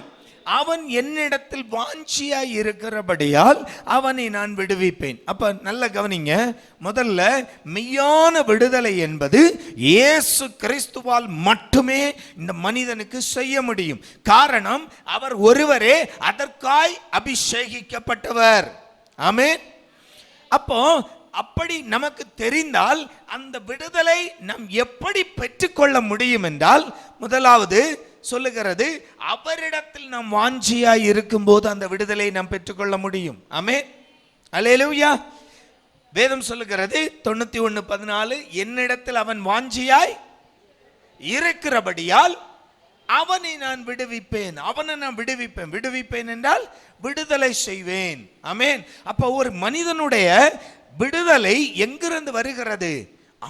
அவன் என்னிடத்தில் வாஞ்சியாய் இருக்கிறபடியால் அவனை நான் விடுவிப்பேன். அப்ப நல்ல கவனிங்க, முதல்ல மெய்யான விடுதலை என்பது இயேசு கிறிஸ்துவால் மட்டுமே இந்த மனிதனுக்கு செய்ய முடியும். காரணம், அவர் ஒருவரே அதற்காய் அபிஷேகிக்கப்பட்டவர். ஆமென். அப்போ அப்படி நமக்கு தெரிந்தால் அந்த விடுதலை நாம் எப்படி பெற்றுக்கொள்ள முடியும் என்றால், முதலாவது சொல்லுகிறது, அவரிடத்தில் நாம் வாஞ்சியாய் இருக்கும்போது அந்த விடுதலை நாம் பெற்றுக்கொள்ள முடியும். ஆமென். அல்லேலூயா. வேதம் சொல்லுகிறது 91:14, என்னிடத்தில் அவன் வாஞ்சியாய் இருக்கிறபடியால் அவனை நான் விடுவிப்பேன். அவனை நான் விடுவிப்பேன். விடுவிப்பேன் என்றால் விடுதலை செய்வேன். ஆமென். அப்போ ஒரு மனிதனுடைய விடுதலை எங்கிருந்து வருகிறது?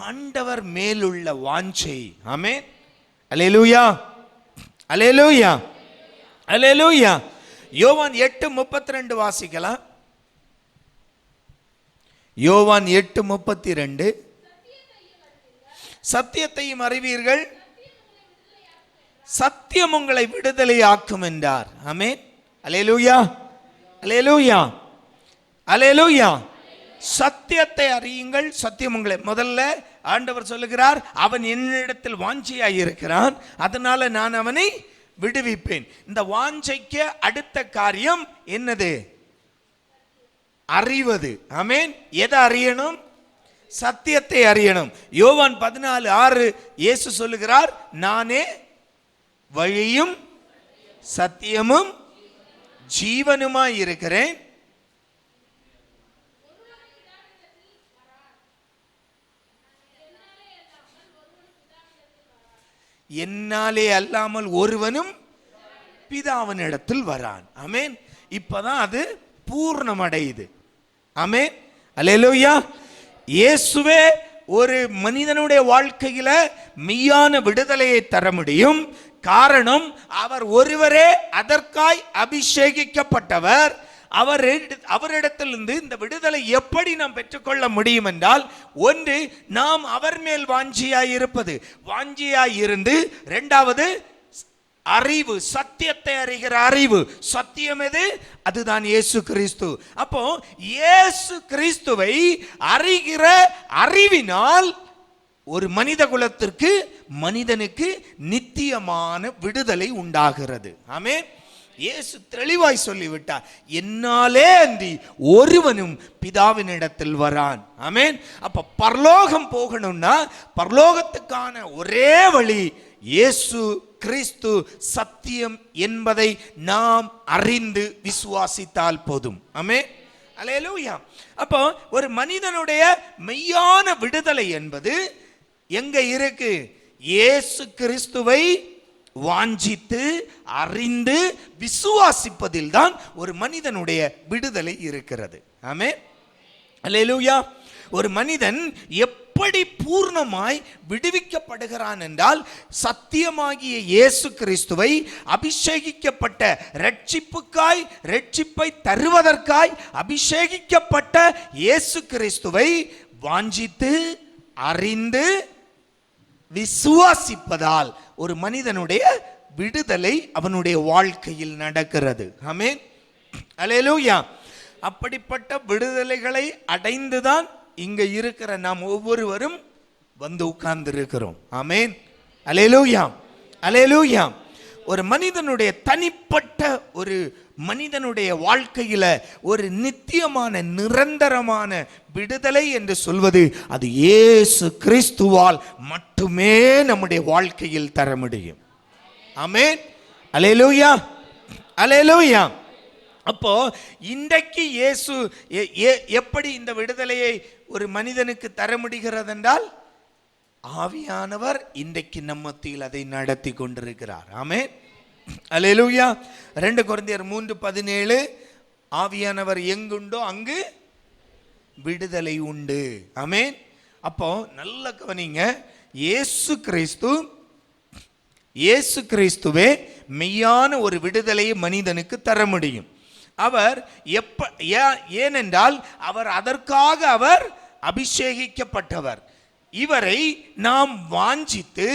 ஆண்டவர் மேலுள்ள வாஞ்சை. ஆமென். அல்லேலூயா. அல்லேலூயா. அல்லேலூயா. யோவான் 8:32 வாசிக்கலாம். யோவான் 8:32, சத்தியத்தையும் அறிவீர்கள், சத்தியம் உங்களை விடுதலை ஆக்கும் என்றார். ஆமென். அல்லேலூயா. அல்லேலூயா. அல்லேலூயா. சத்தியத்தை அறியுங்கள், சத்தியம் உங்களை. முதல்ல ஆண்டவர் சொல்லுகிறார், அவன் என்னிடத்தில் வாஞ்சையாய் இருக்கிறான், அதனால நான் அவனை விடுவிப்பேன். இந்த வாஞ்சைக்கு அடுத்த காரியம் என்னது? அறிவது. ஆமென். எதை அறியணும்? சத்தியத்தை அறியணும். யோவான் 14:6 இயேசு சொல்லுகிறார், நானே வழியும் சத்தியமும் ஜீவனுமாய் இருக்கிறேன், என்னாலே அல்லாமல் ஒருவனும் பிதாவினிடத்தில் வரான். ஆமென். இப்பதான் அது பூர்ணமடையுது. ஆமென். அல்லேலூயா. இயேசுவே ஒரு மனிதனுடைய வாழ்க்கையில மெய்யான விடுதலையை தர முடியும். காரணம், அவர் ஒருவரே அதற்காய் அபிஷேகிக்கப்பட்டவர். அவரிடத்திலிருந்து இந்த விடுதலை எப்படி நாம் பெற்றுக்கொள்ள முடியும் என்றால், ஒன்று, நாம் அவர் மேல் வாஞ்சியாய் இருப்பது. வாஞ்சியாய் இருந்து, இரண்டாவது அறிவு, சத்தியத்தை அறிகிற அறிவு. சத்தியம் எது? அதுதான் இயேசு கிறிஸ்து. அப்போ இயேசு கிறிஸ்துவை அறிகிற அறிவினால் ஒரு மனித குலத்திற்கு, மனிதனுக்கு நித்தியமான விடுதலை உண்டாகிறது. ஆமென். இயேசு தெளிவாய் சொல்லிவிட்டார், என்னாலே அன்றி ஒருவனும் பிதாவினிடத்தில் வரான். ஆமென். அப்ப பரலோகம் போகணும்னா பரலோகத்துக்கான ஒரே வழி இயேசு கிறிஸ்து சத்தியம் என்பதை நாம் அறிந்து விசுவாசித்தால் போதும். ஆமென். அல்லேலூயா. அப்போ ஒரு மனிதனுடைய மெய்யான விடுதலை என்பது எங்க இருக்கு? இயேசு கிறிஸ்துவை வாஞ்சித்து அறிந்து விசுவாசிப்பதில் தான் ஒரு மனிதனுடைய விடுதலை இருக்கிறது. ஆமென். அல்லேலூயா. ஒரு மனிதன் எப்படி பூர்ணமாய் விடுவிக்கப்படுகிறான் என்றால், சத்தியமாகிய இயேசு கிறிஸ்துவை அபிஷேகிக்கப்பட்ட ரட்சிப்புக்காய், ரட்சிப்பை தருவதற்காய் அபிஷேகிக்கப்பட்ட இயேசு கிறிஸ்துவை வாஞ்சித்து அறிந்து விசுவாசிப்பதால் ஒரு மனிதனுடைய விடுதலை அவனுடைய வாழ்க்கையில் நடக்கிறது. ஆமென். அல்லேலூயா. அப்படிப்பட்ட விடுதலைகளை அடைந்துதான் இங்க இருக்கிற நாம் ஒவ்வொருவரும் வந்து உட்கார்ந்து இருக்கிறோம். ஆமென். அல்லேலூயா. அல்லேலூயா. ஒரு மனிதனுடைய தனிப்பட்ட ஒரு மனிதனுடைய வாழ்க்கையில ஒரு நித்தியமான நிரந்தரமான விடுதலை என்று சொல்வது அது இயேசு கிறிஸ்துவால் மட்டுமே நம்முடைய வாழ்க்கையில் தர முடியும். ஆமென். அல்லேலூயா. அல்லேலூயா. அப்போ இன்றைக்கு இயேசு எப்படி இந்த விடுதலையை ஒரு மனிதனுக்கு தர முடிகிறது என்றால், ஆவியானவர் இன்றைக்கு நம்ம மத்தியில் அதை நடத்தி கொண்டிருக்கிறார். ஆமென். அல்லேலூயா. 2 கொரிந்தியர் 3:17, ஆவியானவர் எங்குண்டோ அங்கு விடுதலை உண்டு. ஆமென். அப்போ நல்ல கவனிங்க, இயேசு கிறிஸ்துவே மெய்யான ஒரு விடுதலையை மனிதனுக்கு தர முடியும். அவர் ஏனென்றால் அவர் அதற்காக அவர் அபிஷேகிக்கப்பட்டவர். இவரை நாம் வாஞ்சித்து,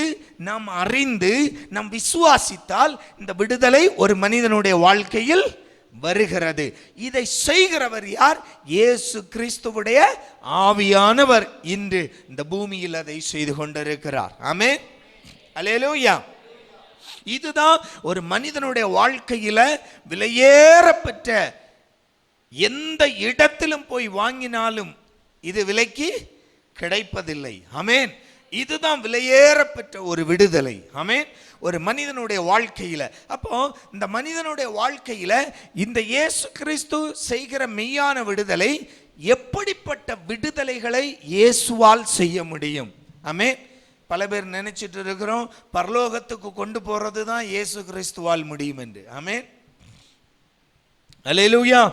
நாம் அறிந்து, நாம் விசுவாசித்தால் இந்த விடுதலை ஒரு மனிதனுடைய வாழ்க்கையில் வருகிறது. இதை செய்கிறவர் யார்? இயேசு கிறிஸ்துவுடைய ஆவியானவர் இன்று இந்த பூமியில் அதை செய்து கொண்டிருக்கிறார். ஆமென், அல்லேலூயா. இதுதான் ஒரு மனிதனுடைய வாழ்க்கையில விலையேறப்பெற்ற, எந்த இடத்திலும் போய் வாங்கினாலும் இது விலைக்கு கிடைப்பதில்லை. ஆமென். இதுதான் விலையேறப்பெற்ற ஒரு விடுதலை. ஆமென். ஒரு மனிதனுடைய வாழ்க்கையில, அப்போ இந்த மனிதனுடைய வாழ்க்கையில இந்த இயேசு கிறிஸ்து செய்கிற மெய்யான விடுதலை, எப்படிப்பட்ட விடுதலைகளை இயேசுவால் செய்ய முடியும்? ஆமென். பல பேர் நினைச்சிட்டு இருக்கிறோம் பரலோகத்துக்கு கொண்டு போறது தான் இயேசு கிறிஸ்துவால் முடியும் என்று. ஆமென், அல்லேலூயா.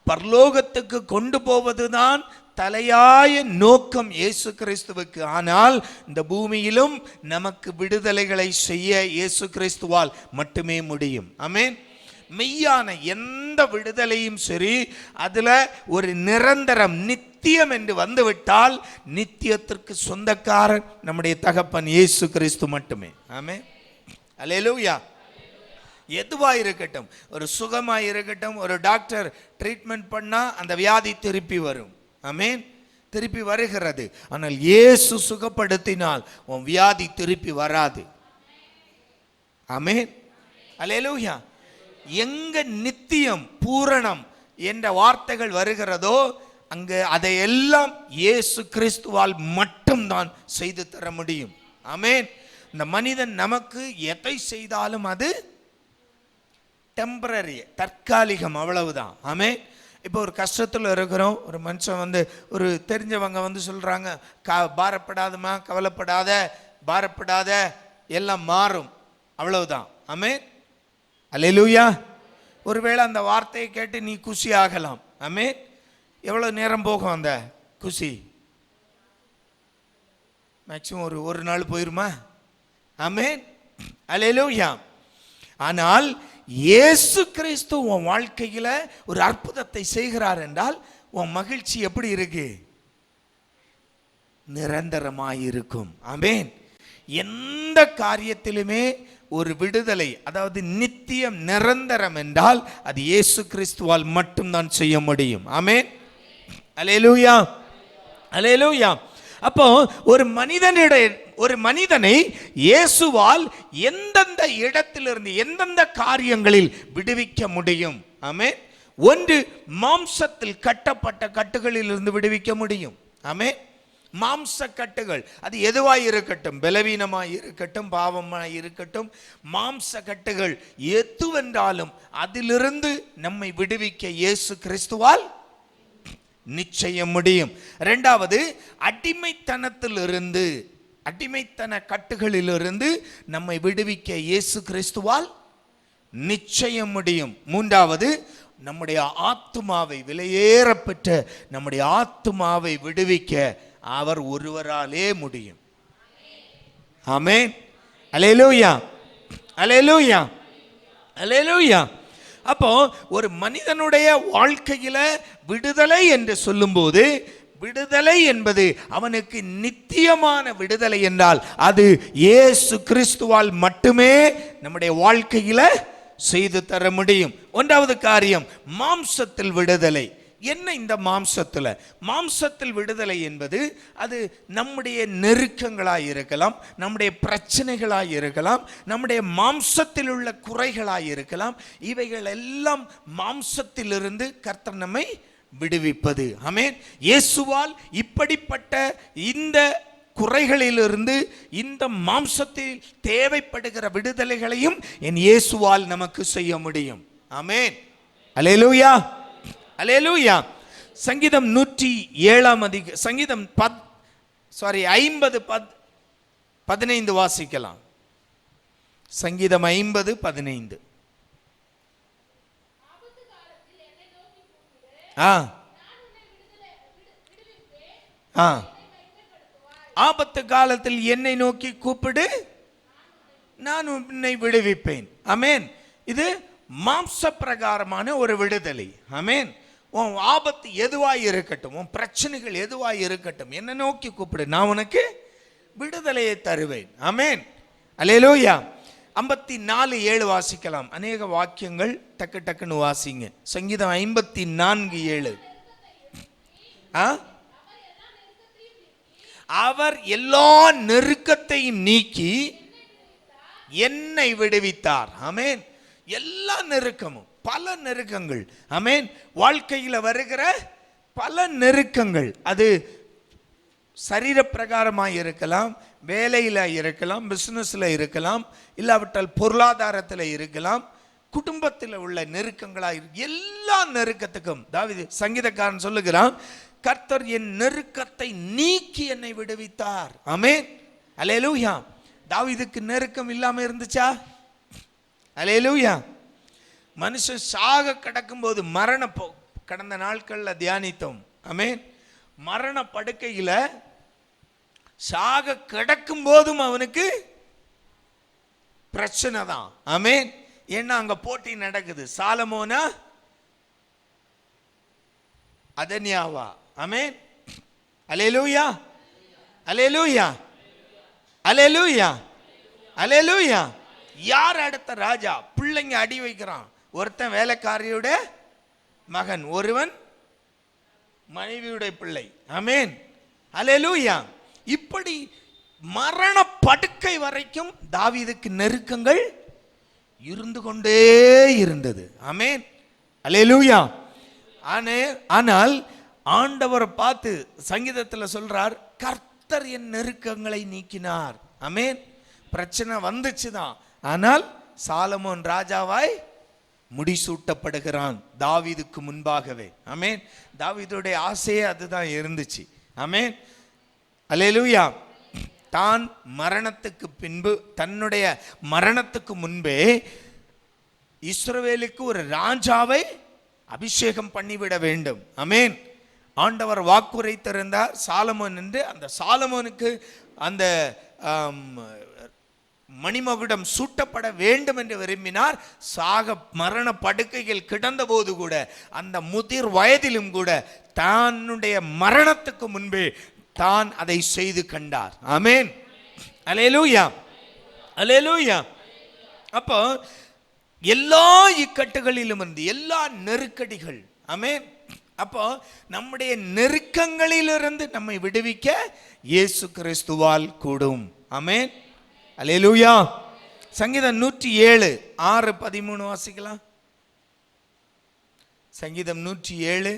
பரலோகத்துக்கு கொண்டு போவதுதான் தலையாய நோக்கம் இயேசு கிறிஸ்துவுக்கு. ஆனால் இந்த பூமியிலும் நமக்கு விடுதலைகளை செய்ய இயேசு கிறிஸ்துவால் மட்டுமே முடியும். ஆமென். மெய்யான எந்த விடுதலையும் சரி, அதுல ஒரு நிரந்தரம், நித்தியம் என்று வந்துவிட்டால் நித்தியத்திற்கு சொந்தக்காரன் நம்முடைய தகப்பன் இயேசு கிறிஸ்து மட்டுமே. ஆமென், அல்லேலூயா. எதுவா இருக்கட்டும், ஒரு சுகமா இருக்கட்டும், ஒரு டாக்டர் ட்ரீட்மெண்ட் பண்ணா அந்த வியாதி திருப்பி வரும். ஆமென், திருப்பி வருகிறது. ஆனால் இயேசு சுகப்படுத்தினால் உன் வியாதி திருப்பி வராது. ஆமென், அல்லேலூயா. எங்க நித்தியம், பூரணம் என்ற வார்த்தைகள் வருகிறதோ அங்கு அதையெல்லாம் இயேசு கிறிஸ்துவால் மட்டும்தான் செய்து தர முடியும். ஆமென். இந்த மனிதன் நமக்கு எதை செய்தாலும் அது டெம்பரரி, தற்காலிகம், அவ்வளவுதான். ஆமென். இப்போ ஒரு கஷ்டத்தில் இருக்கிறோம், ஒரு மனுஷன் ஒரு தெரிஞ்சவங்க சொல்றாங்க, பாரப்படாதமா, கவலைப்படாத, பாரப்படாத, எல்லாம் மாறும், அவ்வளவுதான். ஆமென், அல்லேலூயா. ஒருவேளை அந்த வார்த்தையை கேட்டு நீ குஷி ஆகலாம். ஆமென். எவ்வளவு நேரம் போகும் அந்த குஷி? மேக்சிமம் ஒரு நாள் போயிருமா? ஆமென், அல்லேலூயா. ஆனால் இயேசு கிறிஸ்து உன் வாழ்க்கையில ஒரு அற்புதத்தை செய்கிறார் என்றால் உன் மகிழ்ச்சி எப்படி இருக்கு? நிரந்தரமாயிருக்கும். ஆமென். எந்த காரியத்திலுமே ஒரு விடுதலை, அதாவது நித்தியம், நிரந்தரம் என்றால் அது இயேசு கிறிஸ்துவால் மட்டும்தான் செய்ய முடியும். ஆமென், அல்லேலூயா, அல்லேலூயா. அப்போ ஒரு மனிதனை இயேசுவால் எந்தெந்த இடத்திலிருந்து, எந்தெந்த காரியங்களில் விடுவிக்க முடியும்? ஆமென். ஒன்று, மாம்சத்தில் கட்டப்பட்ட கட்டுகளில் இருந்து விடுவிக்க முடியும். ஆமென். மாம்ச கட்டுகள், அது எதுவாய் இருக்கட்டும், பலவீனமாய் இருக்கட்டும், பாவமாய் இருக்கட்டும், மாம்ச கட்டுகள் எதுவென்றாலும் அதிலிருந்து நம்மை விடுவிக்க இயேசு கிறிஸ்துவால் நிச்சயம் முடியும். இரண்டாவது, அடிமைத்தனத்திலிருந்து, அடிமைத்தன கட்டுகளிலிருந்து நம்மை விடுவிக்க இயேசு கிறிஸ்துவால் நிச்சயம் முடியும். மூன்றாவது, நம்முடைய ஆத்துமாவை, விலையேறப்பெற்ற நம்முடைய ஆத்துமாவை விடுவிக்க அவர் ஒருவராலே முடியும். ஆமென், அல்லேலூயா, அல்லேலூயா, அல்லேலூயா. அப்போ ஒரு மனிதனுடைய வாழ்க்கையில விடுதலை என்று சொல்லும்போது, விடுதலை என்பது அவனுக்கு நித்தியமான விடுதலை என்றால் அது இயேசு கிறிஸ்துவால் மட்டுமே நம்முடைய வாழ்க்கையில செய்து தர முடியும். ஒன்றாவது காரியம், மாம்சத்தில் விடுதலை. என்ன இந்த மாம்சத்தில் விடுதலை என்பது அது நம்முடைய நெருக்கங்களாய் இருக்கலாம், நம்முடைய பிரச்சனைகளாய் இருக்கலாம், நம்முடைய மாம்சத்தில் உள்ள குறைகளாய் இருக்கலாம். இவைகள் எல்லாம் மாம்சத்திலிருந்து கர்த்தர் நம்மை விடுவிப்பது. ஆமென். இயேசுவால் இப்படிப்பட்ட இந்த குறைகளிலிருந்து, இந்த மாம்சத்தில் தேவைப்படுகிற விடுதலைகளையும் என் இயேசுவால் நமக்கு செய்ய முடியும். ஆமென், அல்லேலூயா, அல்லேலூயா. சங்கீதம் 107 சங்கீதம் 50:15 வாசிக்கலாம். சங்கீதம் 50:15. ஆபத்து காலத்தில் என்னை நோக்கி கூப்பிடு, நான் உன்னை விடுவிப்பேன். ஆமென். இது மாம்ச பிரகாரமான ஒரு விடுதலை. ஆமென். உன் ஆபத்து எதுவாய் இருக்கட்டும், உன் பிரச்சனைகள் எதுவாய் இருக்கட்டும், என்ன நோக்கி கூப்பிடு, நான் உனக்கு விடுதலையை தருவேன். ஆமென். அல்லேலூயா. 54:7 வாசிக்கலாம். அநேக வாக்கியங்கள் டக்கு டக்குன்னு வாசிங்க. சங்கீதம் 54:7. அவர் எல்லா நெருக்கத்தையும் நீக்கி என்னை விடுவித்தார். ஆமென். எல்லா நெருக்கமும், பல நெருக்கங்கள், ஆமென், வாழ்க்கையில் வருகிற பல நெருக்கங்கள், அது சரீர பிரகாரமாக இருக்கலாம், வேலையில் இருக்கலாம், பிஸ்னஸில் இருக்கலாம், இல்லாவிட்டால் பொருளாதாரத்தில் இருக்கலாம், குடும்பத்தில் உள்ள நெருக்கங்களாக எல்லா நெருக்கத்துக்கும் தாவீது சங்கீதக்காரன் சொல்லுகிறான், கர்த்தர் என் நெருக்கத்தை நீக்கி என்னை விடுவித்தார். ஆமென். அல்லேலூயா. தாவீதுக்கு நெருக்கம் இல்லாம இருந்துச்சா? அல்லேலூயா. மனுஷன் சாக கிடக்கும் போது கடந்த நாட்கள்ல தியானித்தோம். ஆமென். மரண படுக்கையில சாக கிடக்கும் போதும் அவனுக்கு பிரச்சனை தான். ஆமென். ஏன்னா அங்க போட்டி நடக்குது. சாலமோனா அதன்யாவா? ஆமென். அல்லேலூயா. அல்லேலூயா. அல்லேலூயா. அல்லேலூயா. யார் அடுத்த ராஜா? பிள்ளைங்க அடி வைக்கிறான். ஒருத்தன் வேலைக்காரியோட மகன், ஒருவன் மனைவியுடைய பிள்ளை. ஆமென். அல்லேலூயா. இப்படி மரண படுக்கை வரைக்கும் தாவீதுக்கு நெருக்கங்கள் இருந்து கொண்டே இருந்தது. ஆமென். அல்லேலூயா. ஆனால் ஆண்டவர் பார்த்து சங்கீதத்தில் சொல்றார், கர்த்தர் என் நெருக்கங்களை நீக்கினார். ஆமென். பிரச்சனை வந்துச்சுதான், ஆனால் சாலமோன் ராஜாவாய் முடிசூட்டப்படுகிறான் தாவீதுக்கு முன்பாகவே. ஆமென். தாவீதுடைய ஆசையே அதுதான் இருந்துச்சு. ஆமென். அல்லேலூயா. தான் மரணத்துக்கு பின்பு, தன்னுடைய மரணத்துக்கு முன்பே இஸ்ரவேலுக்கு ஒரு ராஜாவை அபிஷேகம் பண்ணிவிட வேண்டும். ஆமென். ஆண்டவர் வாக்குரைத்திருந்தார் சாலமோன் என்று. அந்த சாலமோனுக்கு அந்த மணிமகுடம் சூட்டப்பட வேண்டும் என்று விரும்பினார். சாக மரண படுக்கையில் கிடந்த போது கூட, அந்த முதிர் வயதிலும் கூட, தன்னுடைய மரணத்துக்கு முன்பே தான் அதை செய்து கண்டார். ஆமென். அல்லேலூயா. அல்லேலூயா. அப்போ எல்லா இக்கட்டுகளிலும் இருந்து, எல்லா நெருக்கடிகள், ஆமென், அப்போ நம்முடைய நெருக்கங்களிலிருந்து நம்மை விடுவிக்க இயேசு கிறிஸ்துவால் கூடும். ஆமென். அல்லேலூயா. சங்கீதம் 107 6 13 வாசிக்கலாம். சங்கீதம் 107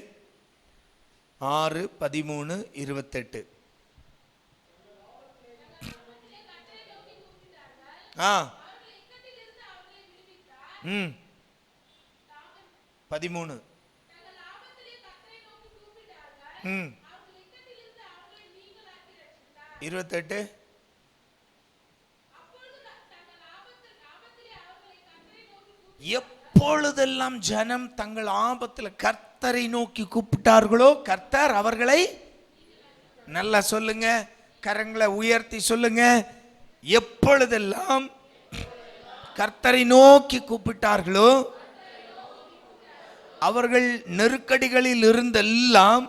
6 13 28. 13 28. எப்பொழுதெல்லாம் ஜனம் தங்கள் ஆபத்தில் கர்த்தரை நோக்கி கூப்பிட்டார்களோ, கர்த்தர் அவர்களை, நல்லா சொல்லுங்க, கரங்களை உயர்த்தி சொல்லுங்க, எப்பொழுதெல்லாம் கர்த்தரை நோக்கி கூப்பிட்டார்களோ அவர்கள் நெருக்கடிகளில் இருந்தெல்லாம்,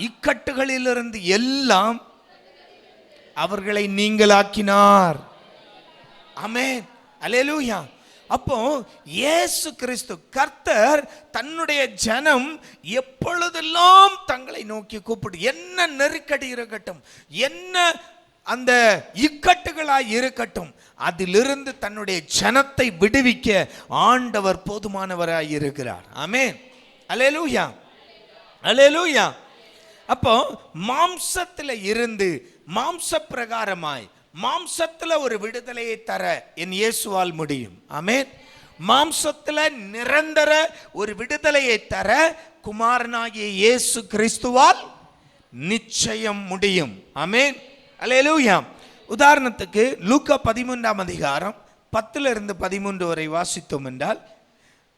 இக்கட்டுகளில் இருந்து எல்லாம் அவர்களை நீங்களாக்கினார். ஆமென். அல்லேலூயா. அப்போ இயேசு கிறிஸ்து கர்த்தர் தன்னுடைய ஜனம் எப்பொழுதெல்லாம் தங்களை நோக்கி கூப்பிடு, என்ன நெருக்கடி இருக்கட்டும், என்ன அந்த இக்கட்டுகளாய் இருக்கட்டும், அதிலிருந்து தன்னுடைய ஜனத்தை விடுவிக்க ஆண்டவர் போதுமானவராய் இருக்கிறார். ஆமென். அல்லேலூயா. அல்லேலூயா. அப்போ மாம்சத்தில் இருந்து, மாம்ச பிரகாரமாய், மாம்சத்துல ஒரு விடுதலையை தர என் இயேசுவால் முடியும். ஆமென். மாம்சத்துல நிரந்தர ஒரு விடுதலையை தர குமாரனாகிய இயேசு கிறிஸ்துவால் நிச்சயம் முடியும். ஆமென். அல்லேலூயா. உதாரணத்துக்கு லூக்கா 13ஆம் அதிகாரம் 10 13 வரை வாசித்தோம் என்றால்,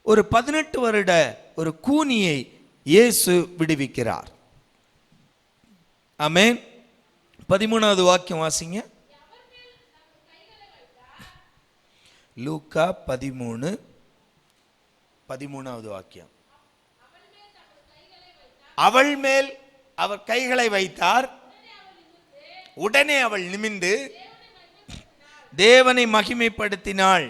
ஒரு 18 வருட ஒரு கூனியை இயேசு விடுவிக்கிறார். ஆமென். 13வது வாக்கியம் வாசிங்க. லூக்கா 13 13வது வாக்கியம். அவள் மேல் அவர் கைகளை வைத்தார். உடனே அவள் நிமிர்ந்து தேவனை மகிமைப்படுத்தினாள்.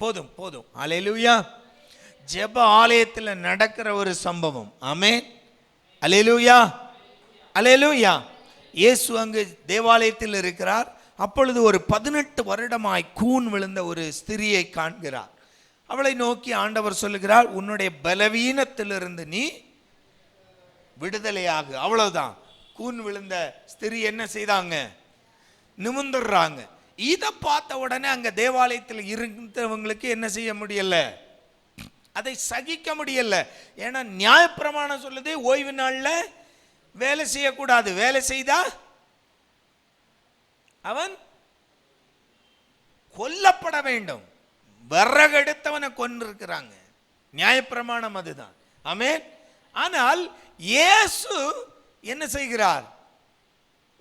போதும் போதும். அல்லேலூயா. ஜெப ஆலயத்தில் நடக்கிற ஒரு சம்பவம். ஆமென். அல்லேலூயா, அல்லேலூயா. இயேசு அங்கு தேவாலயத்தில் இருக்கிறார். அப்பொழுது ஒரு 18 வருடமாய் கூன் விழுந்த ஒரு ஸ்திரியை காண்கிறார். அவளை நோக்கி ஆண்டவர் சொல்லுகிறார், உன்னுடைய பலவீனத்திலிருந்து நீ விடுதலையாகு. அவ்வளவுதான். கூன் விழுந்த ஸ்திரி என்ன செய்தாங்க? நிமிர்ந்துடுறாங்க. இதை பார்த்த உடனே அங்க தேவாலயத்தில் இருந்தவங்களுக்கு என்ன செய்ய முடியல? அதை சகிக்க முடியல. ஏன்னா நியாயப்பிரமாணம் சொல்லுது ஓய்வு நாள்ல வேலை செய்யக்கூடாது. வேலை செய்தா அவன் கொல்லப்பட வேண்டும். விறகெடுத்தவனை கொன்றிருக்கிறாங்க. நியாயப்பிரமாணம் அதுதான். ஆமென். ஆனால் இயேசு என்ன செய்கிறார்?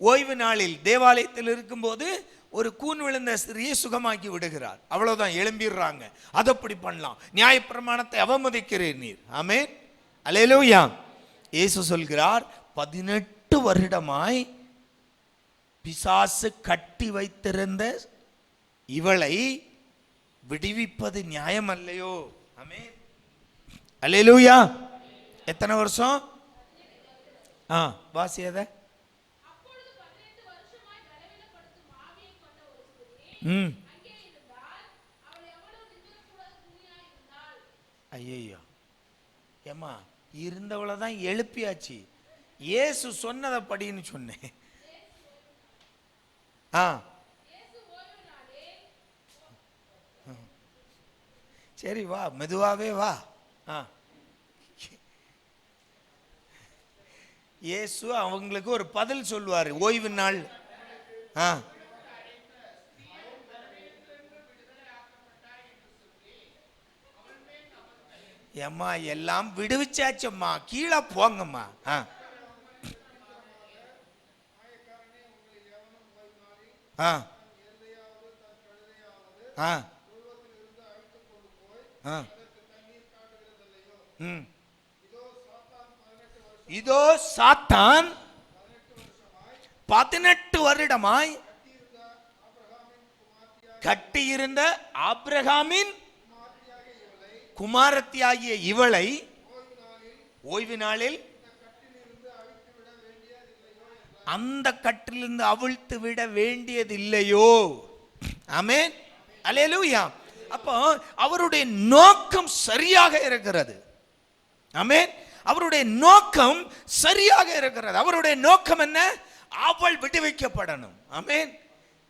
ஓய்வு நாளில் தேவாலயத்தில் இருக்கும்போது ஒரு கூன் விழுந்த ஸ்திரியை சுகமாக்கி விடுகிறார். அவ்வளவுதான். எழும்பிடுறாங்க. அதை அப்படி பண்ணலாம். நியாயப்பிரமாணத்தை அவமதிக்கிறீர் நீர். ஆமென். அல்லேலூயா. இயேசு சொல்கிறார், 18 வருடமாய் பிசாசு கட்டி வைத்திருந்த இவளை விடுவிப்பது நியாயம் அல்லையோ? ஆமென். அல்லேலூயா. எத்தனை வருஷம்? வாசியத. ஐயோ ஏமா, இருந்தவளை தான் எழுப்பியாச்சு. இயேசு சொன்னதை படின்னு சொன்னேன். சரி வா, மெதுவாவே வா. இயேசு அவங்களுக்கு ஒரு பதில் சொல்லுவார் ஓய்வு நாள். ஏம்மா எல்லாம் விடுவிச்சாச்சம்மா, கீழே போங்கம்மா. இதோ சாத்தான் 18 வருடமாய் கட்டியிருந்த ஆபிரகாமின் குமாரத்தியாகிய இவளை ஓய்வு நாளில் அந்த கட்டிலிருந்து அவிழ்த்து விட வேண்டியது இல்லையோ? ஆமென். அல்லேலூயா. அப்போ அவருடைய நோக்கம் சரியாக இருக்கிறது. ஆமென். அவருடைய நோக்கம் சரியாக இருக்கிறது. அவருடைய நோக்கம் என்ன? அவள் விடுவிக்கப்படணும். ஆமென்.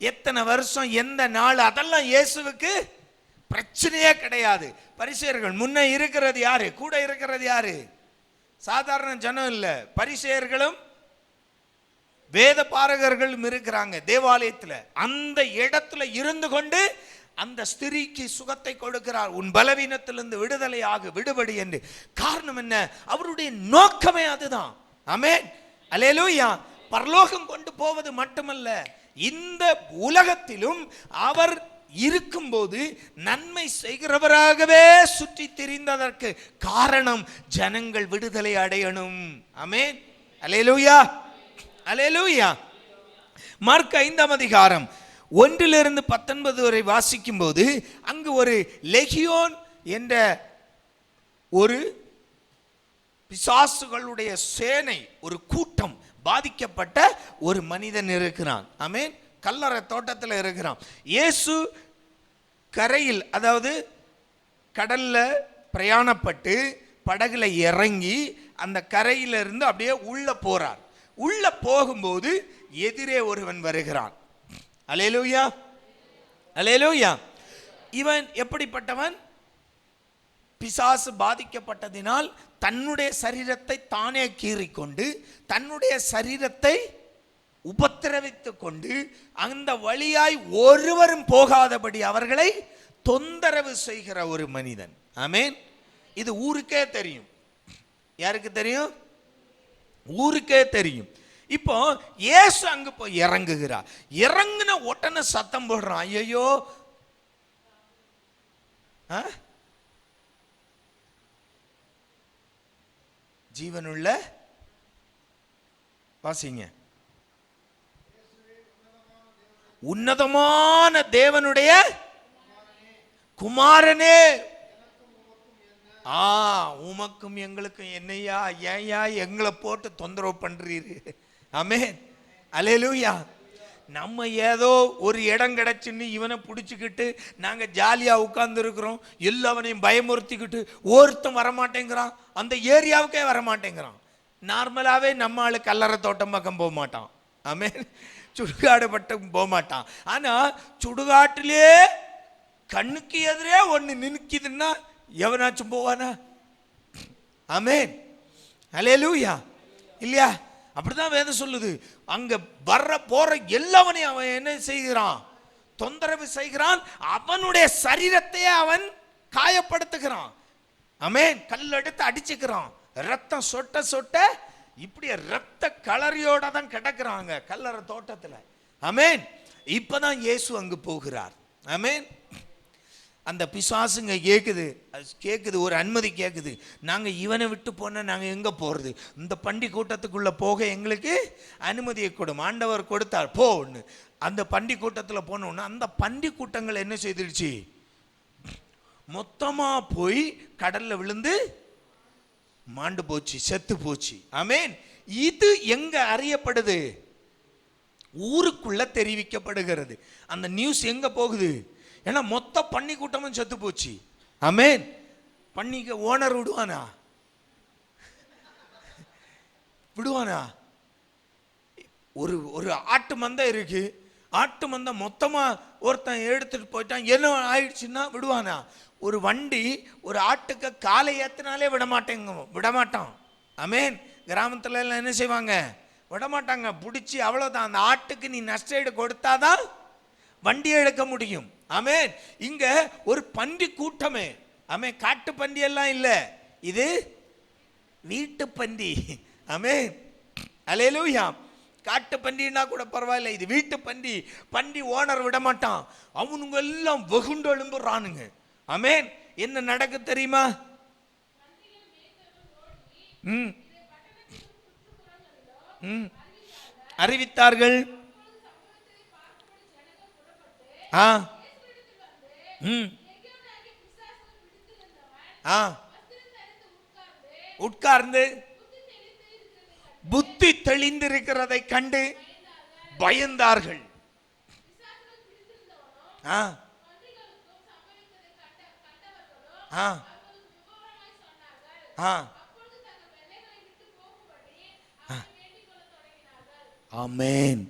எத்தனை வருஷம், எந்த நாள், அதெல்லாம் இயேசுவுக்கு பிரச்சனையே கிடையாது. பரிசேயர்கள் முன்ன இருக்கிறது யாரு? கூட இருக்கிறது யாரு? சாதாரண ஜனம் இல்ல. பரிசேயர்களும் வேத பாரகர்களும் இருக்கிறாங்க தேவாலயத்தில். அந்த இடத்துல இருந்து கொண்டு அந்த ஸ்திரீக்கு சுகத்தை கொடுக்கிறார். உன் பலவீனத்திலிருந்து விடுதலையாக விடுபடி என்று. காரணம் என்ன? அவருடைய நோக்கமே அதுதான். ஆமென். அல்லேலூயா. பரலோகம் கொண்டு போவது மட்டுமல்ல, இந்த உலகத்திலும் அவர் இருக்கும்போது நன்மை செய்கிறவராகவே சுற்றி திரிந்ததற்கு காரணம் ஜனங்கள் விடுதலை அடையணும். ஆமென். அல்லேலூயா, அல்லேலூயா. மார்க் 5ஆம் அதிகாரம் 1-19 வரை வாசிக்கும் போது அங்கு ஒரு லெகியோன் என்ற ஒரு பிசாசுகளுடைய சேனை, ஒரு கூட்டம், பாதிக்கப்பட்ட ஒரு மனிதன் இருக்கிறான். ஆமென். கல்லறை தோட்டத்தில் இருக்கிறான். இயேசு கரையில், அதாவது கடல்ல பிரயாணப்பட்டு படகுல இறங்கி அந்த கரையிலிருந்து அப்படியே உள்ள போறார். உள்ள போகும்போது எதிரே ஒருவன் வருகிறான். அல்லேலூயா, அல்லேலூயா. இவன் எப்படிப்பட்டவன்? பிசாசு பாதிக்கப்பட்டதினால் தன்னுடைய சரீரத்தை தானே கீறிக்கொண்டு தன்னுடைய சரீரத்தை உபத்திரவித்துக் கொண்டு அந்த வழியாய் ஒருவரும் போகாதபடி அவர்களை தொந்தரவு செய்கிற ஒரு மனிதன். ஆமென். இது ஊருக்கே தெரியும். யாருக்கு தெரியும்? ஊருக்கே தெரியும். இப்போ இயேசு அங்கு போய் இறங்குகிறார். இறங்குன உடனே சத்தம் போடுறான், ஐயோ ஜீவனுள்ள வாசிங்க. உன்னதமான தேவனுடைய குமாரனே, உமக்கும் எங்களுக்கும் என்னையா, ஏயா எங்களை போட்டு தொந்தரவு பண்றீரு? ஆமென், அல்லேலூயா. நம்ம ஏதோ ஒரு இடம் கிடைச்சுன்னு இவனை பிடிச்சிக்கிட்டு நாங்கள் ஜாலியாக உட்கார்ந்து இருக்கிறோம். எல்லாவனையும் பயமுறுத்திக்கிட்டு ஒருத்தன் வரமாட்டேங்கிறான், அந்த ஏரியாவுக்கே வரமாட்டேங்கிறான். நார்மலாகவே நம்ம ஆளு கல்லறை தோட்டம் பக்கம் போக மாட்டான். ஆமென், சுடுகாடு பட்டம் போக மாட்டான். ஆனால் சுடுகாட்டிலே கண்ணுக்கு எதிரே ஒன்று நிற்கிதுன்னா எவனாச்சும் போவானா? ஆமென், அல்லேலூயா. இல்லையா? அப்படிதான் வேதம் சொல்லுது. அங்க வர்ற போற எல்லாவனையும் அவன் என்ன செய்கிறான்? தொந்தரவு செய்கிறான். அவனுடைய சரீரத்தையே அவன் காயப்படுத்துகிறான். ஆமென், கல் எடுத்து அடிச்சுக்கிறான். ரத்தம் சொட்ட சொட்ட இப்படி ரத்த கலரியோட தான் கிடக்குறாங்க கல்லறை தோட்டத்தில். ஆமென். இப்பதான் இயேசு அங்கு போகிறார். ஆமென். அந்த பிசாசுங்க கேட்குது, ஒரு அனுமதி கேட்குது. நாங்கள் இவனை விட்டு போனால் நாங்கள் எங்கே போகிறது? இந்த பண்டி கூட்டத்துக்குள்ளே போக எங்களுக்கு அனுமதியை கொடும். ஆண்டவர் கொடுத்தார், போன்னு. அந்த பண்டி கூட்டத்தில் போனோன்னா அந்த பண்டி கூட்டங்கள் என்ன செய்திருச்சு? மொத்தமாக போய் கடலில் விழுந்து மாண்டு போச்சு, செத்து போச்சு. ஆமென். இது எங்கே அறியப்படுது? ஊருக்குள்ள தெரிவிக்கப்படுகிறது. அந்த நியூஸ் எங்கே போகுது? ஏன்னா மொத்த பன்னி கூட்டமும் செத்து போச்சு. ஆமென். பன்னிக்கு ஓனர் விடுவானா? ஒரு ஆட்டு மந்தை இருக்கு. ஆட்டு மந்தை மொத்தமா ஒருத்தன் எடுத்துட்டு போயிட்டான், என்ன ஆயிடுச்சுன்னா விடுவானா? ஒரு வண்டி ஒரு ஆட்டுக்கு காலை ஏத்தினாலே விடமாட்டான். ஆமென். கிராமத்துல எல்லாம் என்ன செய்வாங்க? விடமாட்டாங்க. பிடிச்சி அவ்வளவுதான். அந்த ஆட்டுக்கு நீ நஷ்டஈடு கொடுத்தாதான் வண்டியை எடுக்க முடியும். ஆமென். இங்க ஒரு பன்றி கூட்டமே. ஆமென். காட்டு பன்றி எல்லாம் இல்ல, இது வீட்டு பன்றி. ஆமென், அல்லேலூயா. காட்டு பன்றினா கூட பரவாயில்ல, இது வீட்டு பன்றி. பன்றி ஓனர் விட மாட்டான். அவனுங்க எல்லாம் வெகுண்டு எழும்புறானுங்க. ஆமென். என்ன நடக்கு தெரியுமா? அறிவித்தார்கள். உட்கார்ந்து புத்தி தெளிந்திருக்கிறதை கண்டு பயந்தார்கள். ஆமென்.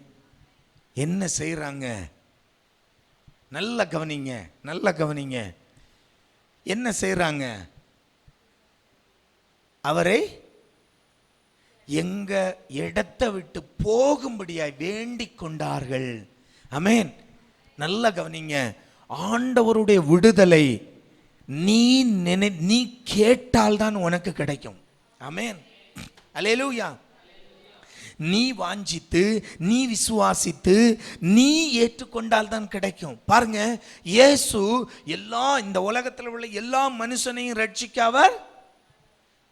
என்ன செய்யறாங்க? நல்ல கவனிங்க, நல்ல கவனிங்க. என்ன செய்யறாங்க? அவரை எங்க இடத்தை விட்டு போகும்படியாய் வேண்டிக் கொண்டார்கள். ஆமென். நல்ல கவனிங்க. ஆண்டவருடைய விடுதலை நீ கேட்டால்தான் உனக்கு கிடைக்கும். ஆமென், அல்லேலூயா. நீ வாஞ்சித்து, நீ விசுவாசித்து, நீ ஏற்றுக்கொண்டால் தான் கிடைக்கும். பாருங்க, இயேசு இந்த உலகத்தில் உள்ள எல்லா மனுஷனையும் ரட்சிக்க அவர்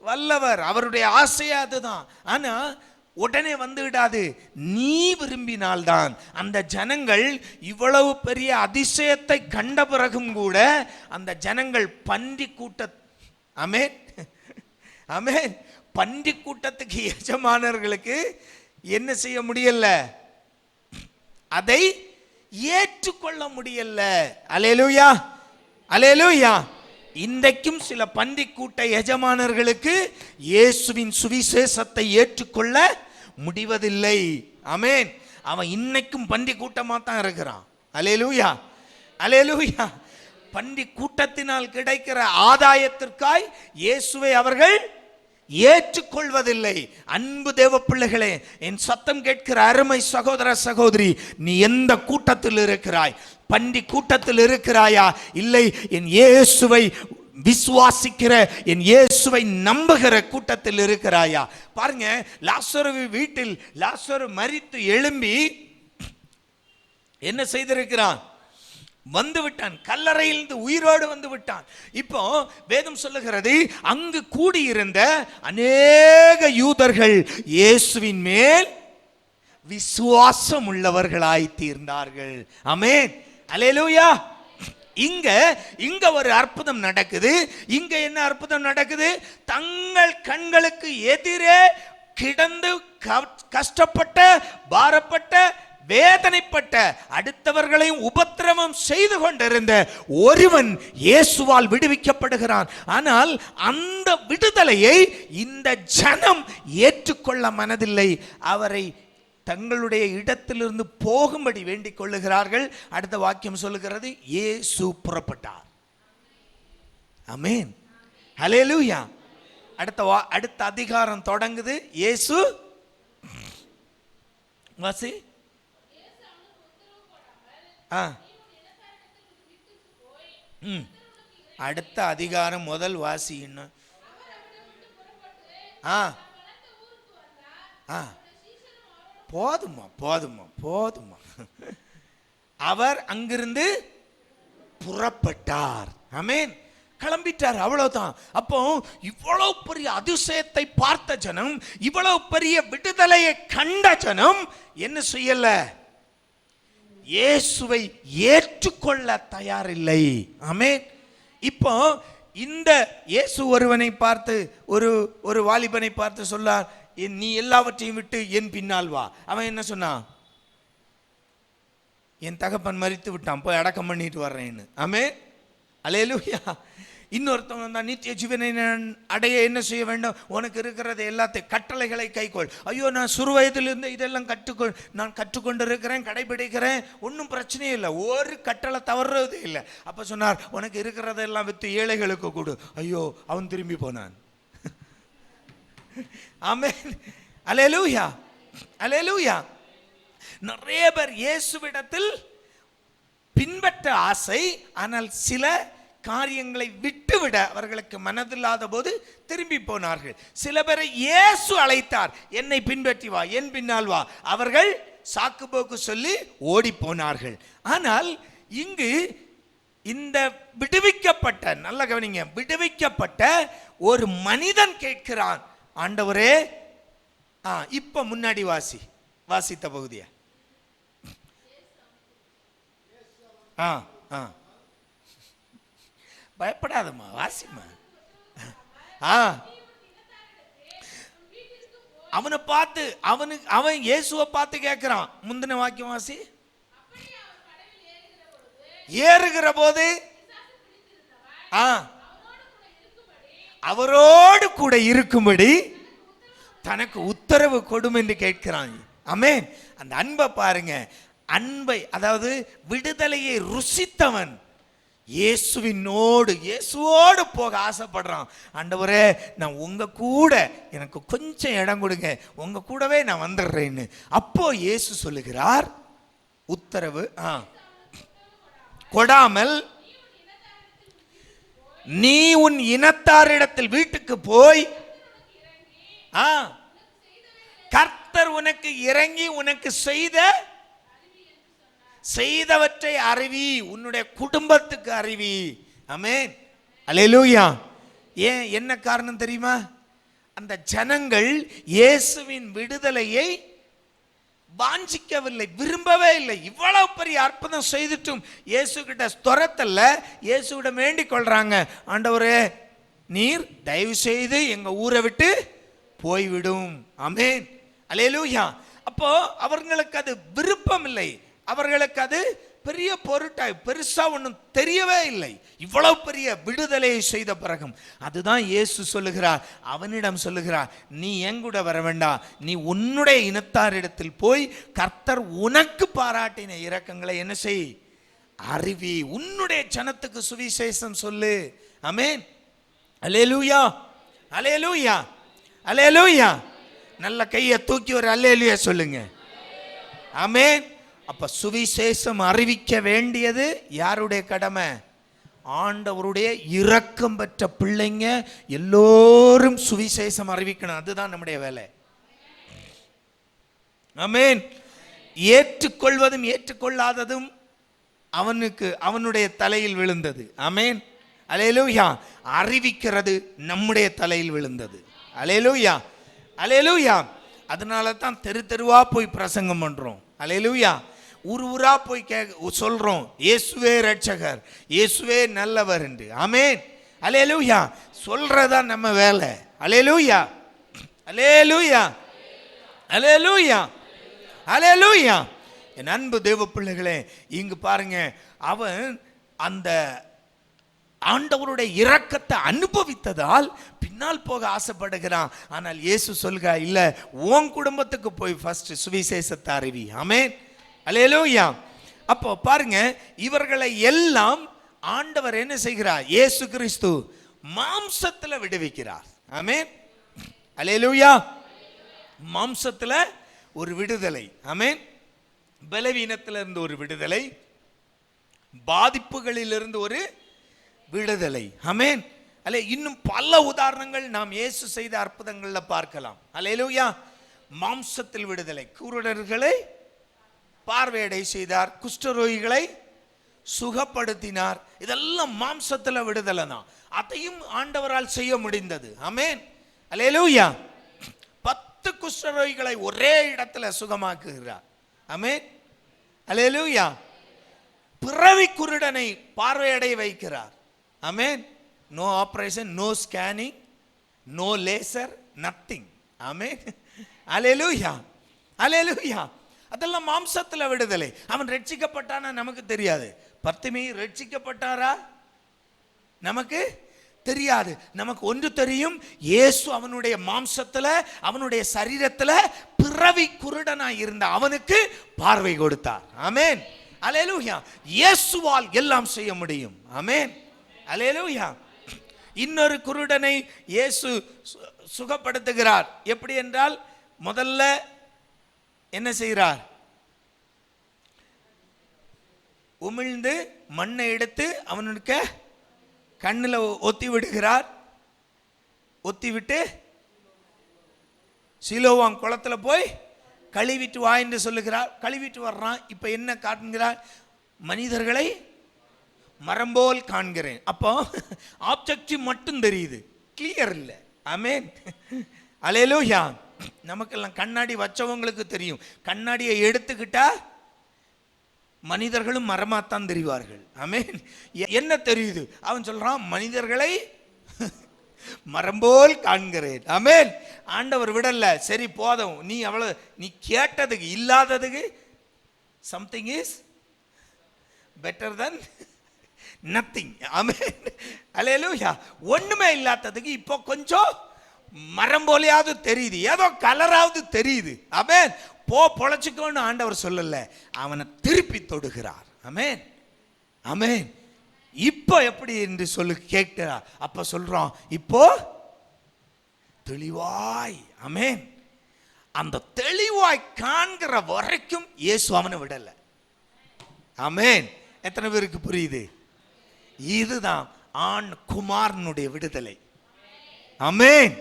வல்லவர். அவருடைய ஆசையா அதுதான். ஆனா உடனே வந்து விடாது. நீ விரும்பினால்தான். அந்த ஜனங்கள் இவ்வளவு பெரிய அதிசயத்தை கண்ட பிறகும் கூட அந்த ஜனங்கள் பன்றி கூட்ட ஆமென், ஆமென், பன்றி கூட்டத்துக்கு எஜமானர்களுக்கு என்ன செய்ய முடியல? அதை ஏற்றுக்கொள்ள முடியல. அல்லேலூயா, அல்லேலூயா. இன்றைக்கும் சில பன்றி கூட்ட எஜமானர்களுக்கு இயேசுவின் சுவிசேஷத்தை ஏற்றுக்கொள்ள முடிவதில்லை. ஆமென். அவன் இன்னைக்கும் பன்றி கூட்டமா தான் இருக்கிறான். அல்லேலூயா, அல்லேலூயா. பன்றி கூட்டத்தினால் கிடைக்கிற ஆதாயத்திற்காய் இயேசுவை அவர்கள் ஏற்றுக்கொள்வதில்லை. அன்பு தேவ பிள்ளைகளே, என் சத்தம் கேட்கிற அருமை சகோதர சகோதரி, நீ எந்த கூட்டத்தில் இருக்கிறாய்? பன்றி கூட்டத்தில் இருக்கிறாயா? இல்லை, என் இயேசுவை விசுவாசிக்கிற, என் இயேசுவை நம்புகிற கூட்டத்தில் இருக்கிறாயா? பாருங்க, லாசரு வீட்டில் லாசரு மரித்து எழும்பி என்ன செய்திருக்கிறான்? வந்து விட்டான், கல்லறையிலிருந்து உயிரோடு வந்து விட்டான். இப்போ வேதம் சொல்லுகிறது, அங்கு கூடியிருந்த அநேக யூதர்கள் இயேசுவின் மேல் விசுவாசம் உள்ளவர்களாய் தீர்ந்தார்கள். ஆமென், அல்லேலூயா. இங்க ஒரு அற்புதம் நடக்குது. இங்க என்ன அற்புதம் நடக்குது? தங்கள் கண்களுக்கு எதிரே கிடந்து கஷ்டப்பட்ட, பாரப்பட்ட, வேதனைப்பட்ட, அடுத்தவர்களையும் உபத்திரவம் செய்து கொண்டிருந்த ஒருவன் இயேசுவால் விடுவிக்கப்படுகிறான். ஆனால் அந்த விடுதலையை இந்த ஜனம் ஏற்றுக்கொள்ள மனதில்லை. அவரை தங்களுடைய இடத்திலிருந்து போகும்படி வேண்டிக் கொள்ளுகிறார்கள். அடுத்த வாக்கியம் சொல்லுகிறது, இயேசு புறப்பட்டார். ஆமென், ஹல்லேலூயா. அடுத்த அதிகாரம் தொடங்குது. இயேசு வாசி. அடுத்த அதிகாரம் முதல் வாசி. இன்னும் போதுமா போதுமா போதுமா. அவர் அங்கிருந்து புறப்பட்டார். ஆமென், கிளம்பிட்டார், அவ்வளவுதான். அப்போ இவ்வளவு பெரிய அதிசயத்தை பார்த்த ஜனம், இவ்வளவு பெரிய விடுதலையை கண்ட ஜனம் என்ன செய்யல? இயேசுவை ஏற்றுக்கொள்ள தயாரில்லை. ஆமென். இப்போ இந்த இயேசு ஒருவனை பார்த்து, ஒரு வாலிபனை பார்த்து சொன்னார், நீ எல்லாவற்றையும் விட்டு என் பின்னால் வா. அவன் என்ன சொன்னான்? என் தகப்பன் மரித்து விட்டான், போய் அடக்கம் பண்ணிட்டு வர்றேன்னு. ஆமென், அல்லேலூயா. இன்னொருத்தவங்க தான், நித்திய ஜீவனை அடைய என்ன செய்ய வேண்டும்? உனக்கு இருக்கிறது எல்லாத்தையும் கட்டளைகளை கைக்கொள். ஐயோ, நான் சிறு வயதிலிருந்து இதெல்லாம் நான் கற்றுக்கொண்டு இருக்கிறேன், கடைபிடிக்கிறேன், ஒன்றும் பிரச்சனையே இல்லை, ஒரு கட்டளை தவறுறது இல்லை. அப்போ சொன்னார், உனக்கு இருக்கிறதெல்லாம் வித்து ஏழைகளுக்கு கொடு. ஐயோ, அவன் திரும்பி போனான். ஆமென், அல்லேலூயா, அல்லேலூயா. நிறைய பேர் இயேசுவிடத்தில் பின்பற்ற ஆசை, ஆனால் சில காரியங்களை விட்டுவிட அவர்களுக்கு மனதில்லாத போது திரும்பி போனார்கள். சில பேரை இயேசு அழைத்தார், என்னை பின்பற்றி வா, என் பின்னால் வா. அவர்கள் சாக்கு போக்கு சொல்லி ஓடி போனார்கள். ஆனால் இங்கு இந்த விடுவிக்கப்பட்ட, நல்ல கவனிங்க, விடுவிக்கப்பட்ட ஒரு மனிதன் கேட்கிறான், ஆண்டவரே, இப்ப முன்னாடி வாசித்த பகுதிய பயப்படாதம்மா, வாசிமா. அவனை பார்த்து, அவன் இயேசுவை பார்த்து கேட்கிறான். முந்தின வாக்கியம் வாசி. ஏறுகிற போது அவரோடு கூட இருக்கும்படி தனக்கு உத்தரவு கொடும் என்று கேட்கிறான். ஆமென். அந்த அன்பை பாருங்க. அன்பை, அதாவது விடுதலையை ருசித்தவன் இயேசுவோடு போக ஆசைப்படுறான். ஆண்டவரே, நான் உங்க கூட, எனக்கு கொஞ்சம் இடம் கொடுங்க, உங்க கூடவே நான் வந்துடுறேன்னு. அப்போ இயேசு சொல்லுகிறார், உத்தரவு கொடாமல் நீ உன் இனத்தாரிடத்தில் வீட்டுக்கு போய் கர்த்தர் உனக்கு இறங்கி உனக்கு செய்தவற்றை அறிவி, உன்னுடைய குடும்பத்துக்கு அறிவி. ஆமென், அல்லேலூயா. ஏன், என்ன காரணம் தெரியுமா? அந்த ஜனங்கள் இயேசுவின் விடுதலையை வாஞ்சிக்கவில்லை, விரும்பவே இல்லை. இவ்வளவு பெரிய அற்புதம் செய்துட்டும் இயேசு கிட்ட துரத்தல்ல, இயேசுவிடம் வேண்டிக் கொள்றாங்க, ஆண்டவரே, நீர் தயவு செய்து எங்க ஊரை விட்டு போய்விடும். ஆமென், அல்லேலூயா. அப்போ அவர்களுக்கு அது விருப்பம் இல்லை, அவர்களுக்கு அது பெரிய பொருட்டாய் பெருசா ஒன்றும் தெரியவே இல்லை. இவ்வளவு பெரிய விடுதலையை செய்த பிறகும் அதுதான் இயேசு சொல்லுகிறார், அவனிடம் சொல்லுகிறார், நீ எங்கூட வர வேண்டாம், நீ உன்னுடைய இனத்தாரிடத்தில் போய் கர்த்தர் உனக்கு பாராட்டின இரக்கங்களை என்ன செய், அறிவி, உன்னுடைய ஜனத்துக்கு சுவிசேஷம் சொல்லு. ஆமென், அல்லேலூயா, அல்லேலூயா, அல்லேலூயா. நல்ல கையை தூக்கி ஒரு அல்லேலூயா சொல்லுங்க. ஆமென். அப்ப சுவிசேஷம் அறிவிக்க வேண்டியது யாருடைய கடமை? ஆண்டவருடைய இரக்கம் பெற்ற பிள்ளைங்க எல்லோரும் சுவிசேஷம் அறிவிக்கணும், அதுதான் நம்முடைய வேலை. ஆமென். ஏற்றுக்கொள்வதும் ஏற்றுக்கொள்ளாததும் அவனுக்கு அவனுடைய தலையில் விழுந்தது. ஆமென். அல்லேலூயா. அறிவிக்கிறது நம்முடைய தலையில் விழுந்தது. அல்லேலூயா, அல்லேலூயா. அதனால தான் தெரு தெருவா போய் பிரசங்கம் பண்றோம். அல்லேலூயா. ஊர் ஊரா போய் சொல்றோம், இயேசுவே ரட்சகர், இயேசுவே நல்லவர் என்று. ஆமென். அல்லேலூயா. சொல்றதா நம்ம வேலை. அல்லேலூயா, அல்லேலூயா, அல்லேலூயா, அல்லேலூயா. என் அன்பு தேவ பிள்ளைகளே, இங்கு பாருங்க, அவன் அந்த ஆண்டவருடைய இரக்கத்தை அனுபவித்ததால் பின்னால் போக ஆசைப்படுகிறான். ஆனால் இயேசு சொல்க, இல்ல, உன் குடும்பத்துக்கு போய் ஃபர்ஸ்ட் சுவிசேஷத்தை அறிவி. ஆமென். அல்லேலூயா. அப்போ பாருங்க, இவர்களை எல்லாம் ஆண்டவர் என்ன செய்கிறார்? இயேசு கிறிஸ்து மாம்சத்துல விடுவிக்கிறார். ஆமென். அல்லேலூயா. மாம்சத்துல ஒரு விடுதலை. ஆமென். பலவீனத்திலிருந்து ஒரு விடுதலை, பாதிப்புகளிலிருந்து ஒரு விடுதலை. ஆமென். அல்ல, இன்னும் பல உதாரணங்கள் நாம் இயேசு செய்த அற்புதங்கள்ல பார்க்கலாம். அல்லேலூயா. மாம்சத்தில் விடுதலை, குருடர்களை பார்வையடை செய்தார், குஷ்டரோகிகளை சுகப்படுத்தினார். இதெல்லாம் மாம்சத்துல விடுதலை தான். அதையும் ஆண்டவரால் செய்ய முடிந்தது. ஆமென். அல்லேலூயா. 10 குஷ்டரோகிகளை ஒரே இடத்துல சுகமாக்குகிறார். ஆமென். அல்லேலூயா. பிறவி குருடனை பார்வையடைய வைக்கிறார். Amen. No operation, no scanning, no laser, nothing. Amen. Hallelujah, hallelujah. அதெல்லாம் மாம்சத்துல விடுதலை. அவன் ரட்சிக்கப்பட்டானா நமக்கு தெரியாது. பர்த்திமேயு ரட்சிக்கப்பட்டாரா நமக்கு தெரியாது. நமக்கு ஒன்று தெரியும், இயேசு அவனுடைய மாம்சத்துல, அவனுடைய சரீரத்துல பிறவி குருடனாய் இருந்த அவனுக்கு பார்வை கொடுத்தார். ஆமென். அல்லேலூயா. இயேசுவால் எல்லாம் செய்ய முடியும். ஆமென். அல்லேலூயா. இன்னொரு குருடனை இயேசு சுகப்படுத்துகிறார். எப்படி என்றால், முதல்ல என்ன செய்கிறார்? உமிழ்ந்து மண்ணை எடுத்து அவனுக்கு கண்ணில் ஒத்தி விடுகிறார். ஒத்தி விட்டு சீலோவான் குளத்துல போய் கழுவிட்டு வா என்று சொல்லுகிறார். கழுவிட்டு வர்றான். இப்ப என்ன காட்டுகிறார்? மனிதர்களை மரம் போல் காண்கிறேன். அப்போ ஆப்ஜெக்டிவ் மட்டும் தெரியுது, கிளியர் இல்லை. ஆமென். அல்லேலூயா. நமக்கெல்லாம் கண்ணாடி வச்சவங்களுக்கு தெரியும், கண்ணாடியை எடுத்துக்கிட்டா மனிதர்களும் மரமாத்தான் தெரிவார்கள். ஆமென். என்ன தெரியுது? அவன் சொல்றான், மனிதர்களை மரம் போல் காண்கிறேன். ஆமென். ஆண்டவர் விடல, சரி போதும், நீ அவ்வளவு, நீ கேட்டதுக்கு இல்லாததுக்கு something is better than nothing. ஆமென். அல்லேலூயா. ஒண்ணுமே இல்லாததுக்கு இப்போ கொஞ்சம் மரம் போலையாவது தெரியுது, ஏதோ கலராவது தெரியுது. ஆமென். போ பொழைச்சுக்கோன்னு ஆண்டவர் சொல்லல, அவனை திருப்பி தொடுகிறார். ஆமென். ஆமென். இப்போ எப்படி என்று சொல்லு கேட்கிறா. அப்ப சொல்றான், இப்போ தெளிவாய். ஆமென். அந்த தெளிவாய் காண்கிற வரைக்கும் இயேசு அவனை விடல. ஆமென். எத்தனை பேருக்கு புரியுது? இதுதான் ஆண் குமாரனுடைய விடுதலை. ஆமென்.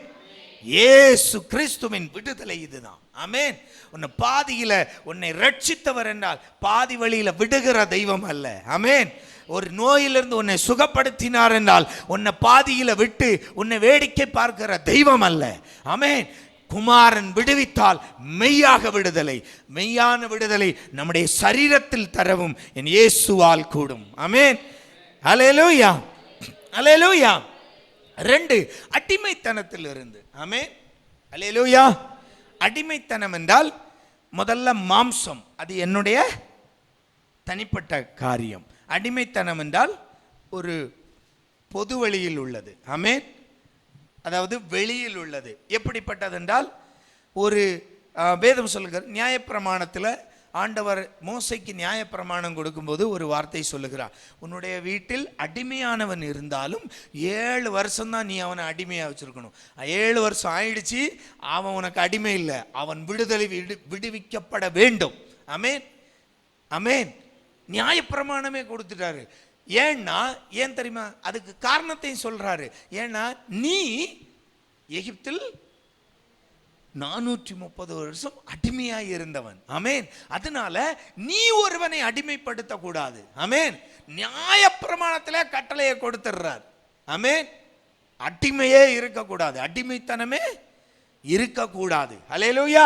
இயேசு கிறிஸ்துவின் விடுதலை இதுதான். ஆமென். உன்னை பாதியில உன்னை ரட்சித்தவர் என்றால் பாதி வழியில விடுகிற தெய்வம் அல்ல. ஆமென். ஒரு நோயிலிருந்து உன்னை சுகப்படுத்தினார் என்றால் உன்னை பாதியில விட்டு உன்னை வேடிக்கை பார்க்கிற தெய்வம் அல்ல. ஆமென். குமாரன் விடுவித்தால் மெய்யாக விடுதலை, மெய்யான விடுதலை நம்முடைய சரீரத்தில் தரவும் என் இயேசுவால் கூடும். ஆமென். அல்லேலூயா, அல்லேலூயா. 2, அடிமைத்தனத்தில் இருந்து. ஆமென். அல்லேலூயா. அடிமைத்தனம் என்றால் முதல்ல மாம்சம், அது என்னுடைய தனிப்பட்ட காரியம். அடிமைத்தனம் என்றால் ஒரு பொது வழியில் உள்ளது. ஆமென். அதாவது வெளியில் உள்ளது. எப்படிப்பட்டது என்றால், ஒரு வேதம் சொல்லுகிற நியாயப்பிரமாணத்தில் ஆண்டவர் மோசைக்கு நியாயப்பிரமாணம் கொடுக்கும்போது ஒரு வார்த்தை சொல்லுகிறார், உன்னுடைய வீட்டில் அடிமையானவன் இருந்தாலும் 7 வருஷம்தான் நீ அவனை அடிமையாக வச்சிருக்கணும். 7 வருஷம் ஆயிடுச்சு, அவன் உனக்கு அடிமை இல்லை, அவன் விடுவிக்கப்பட வேண்டும். ஆமென். ஆமென். நியாயப்பிரமாணமே கொடுத்துட்டாரு. ஏன்னா, ஏன் தெரியுமா? அதுக்கு காரணத்தையும் சொல்றாரு. ஏன்னா, நீ எகிப்தில் 430 வருஷம் அடிமையாய் இருந்தவன். ஆமேன். அதனால நீ ஒருவனை அடிமைப்படுத்த கூடாது. ஆமேன். நியாயப்பிரமாணத்தில் கட்டளையை கொடுத்துடுறார். ஆமேன். அடிமையே இருக்கக்கூடாது, அடிமைத்தனமே இருக்கக்கூடாது. அல்லேலூயா.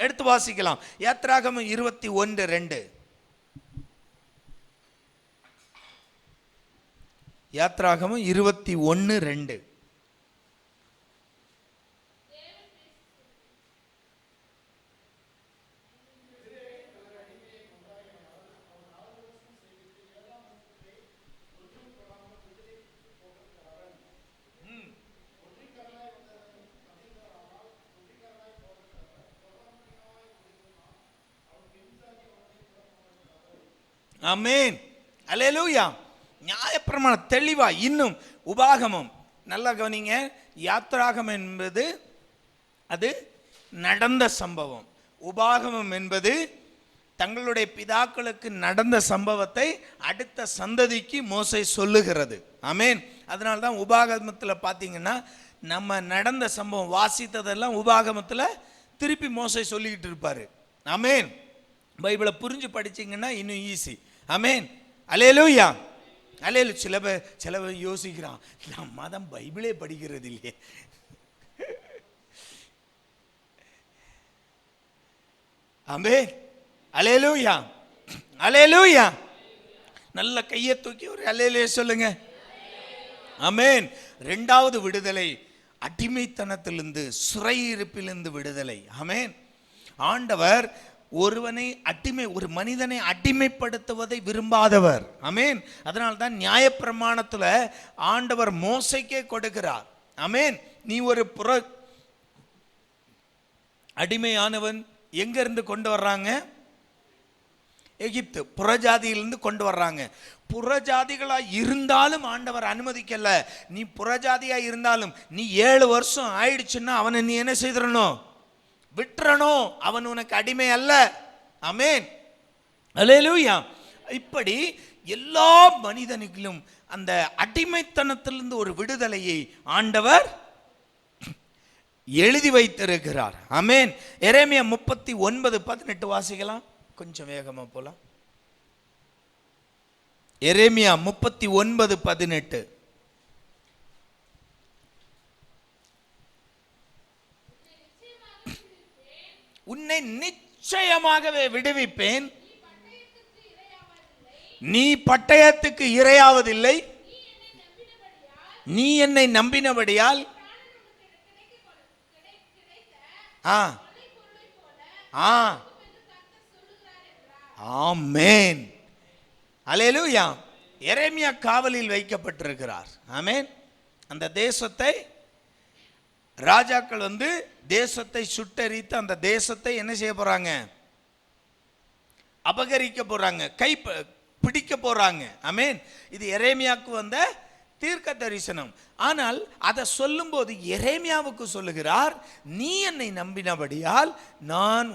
எடுத்து வாசிக்கலாம். யாத்ராகமம் 21:2. யாத்ராகமம் 21:2. ஆமென். அல்லேலூயா. நியாயப்பிரமாணம் தெளிவா. இன்னும் உபாகமம் நல்லா கவனிங்க. யாத்ராகமம் என்பது அது நடந்த சம்பவம். உபாகமம் என்பது தங்களுடைய பிதாக்களுக்கு நடந்த சம்பவத்தை அடுத்த சந்ததிக்கு மோசே சொல்லுகிறது. ஆமென். அதனால தான் உபாகமத்தில் பார்த்தீங்கன்னா நம்ம நடந்த சம்பவம் வாசித்ததெல்லாம் உபாகமத்தில் திருப்பி மோசே சொல்லிக்கிட்டு இருப்பார். ஆமென். பைபிளை புரிஞ்சு படிச்சிங்கன்னா இன்னும் ஈஸி. ஆமென். அல்லேலூயா. அல்லேலு. சில பேர் யோசிக்கிறான், நம்ம தான் பைபிளே படிக்கிறது இல்லையே. ஆமென். அல்லேலூயா. அல்லேலூயா. நல்ல கையை தூக்கி ஒரு அல்லேலூயா சொல்லுங்க. ஆமென். இரண்டாவது விடுதலை அடிமைத்தனத்திலிருந்து, சிறையிருப்பிலிருந்து விடுதலை. ஆமென். ஆண்டவர் ஒரு மனிதனை அடிமைப்படுத்துவதை விரும்பாதவர். ஆமென். அதனால தான் நியாயப்பிரமாணத்தில் ஆண்டவர் மோசைக்கே கொடுக்கிறார். ஆமென். நீ ஒரு அடிமையானவன் எங்கிருந்து கொண்டு வர்றாங்க? எகிப்து புறஜாதியிலிருந்து கொண்டு வர்றாங்க. புறஜாதிகளாக இருந்தாலும் ஆண்டவர் அனுமதிக்கல. நீ புறஜாதியாக இருந்தாலும் நீ 7 வருஷம் ஆயிடுச்சுன்னா அவனை நீ என்ன செய்திடணும்? விட்டுறணும். அவன் உனக்கு அடிமை அல்ல. ஆமென். அல்லேலூயா. இப்படி எல்லா மனிதனுக்கும் அந்த அடிமைத்தனத்திலிருந்து ஒரு விடுதலையை ஆண்டவர் எழுதி வைத்திருக்கிறார். ஆமென். எரேமியா 39:18 வாசிக்கலாம். கொஞ்சம் வேகமா போலாம். எரேமியா 39:18. உன்னை நிச்சயமாகவே விடுவிப்பேன், நீ பட்டயத்துக்கு இரையாவதில்லை, நீ என்னை நம்பினபடியால் ஆமென். அல்லேலூயா. எரேமியா காவலில் வைக்கப்பட்டிருக்கிறார். ஆமென். அந்த தேசத்தை ராஜாக்கள் தேசத்தை சுட்டரித்து அந்த தேசத்தை என்ன செய்ய போறாங்க? அபகரிக்க போறாங்க, பிடிக்க போறாங்க. ஆமென். இது எரேமியாவுக்கு வந்த தீர்க்க தரிசனம். ஆனால் அதை சொல்லும்போது எரேமியாவுக்கு சொல்லுகிறார், நீ என்னை நம்பினபடியால் நான்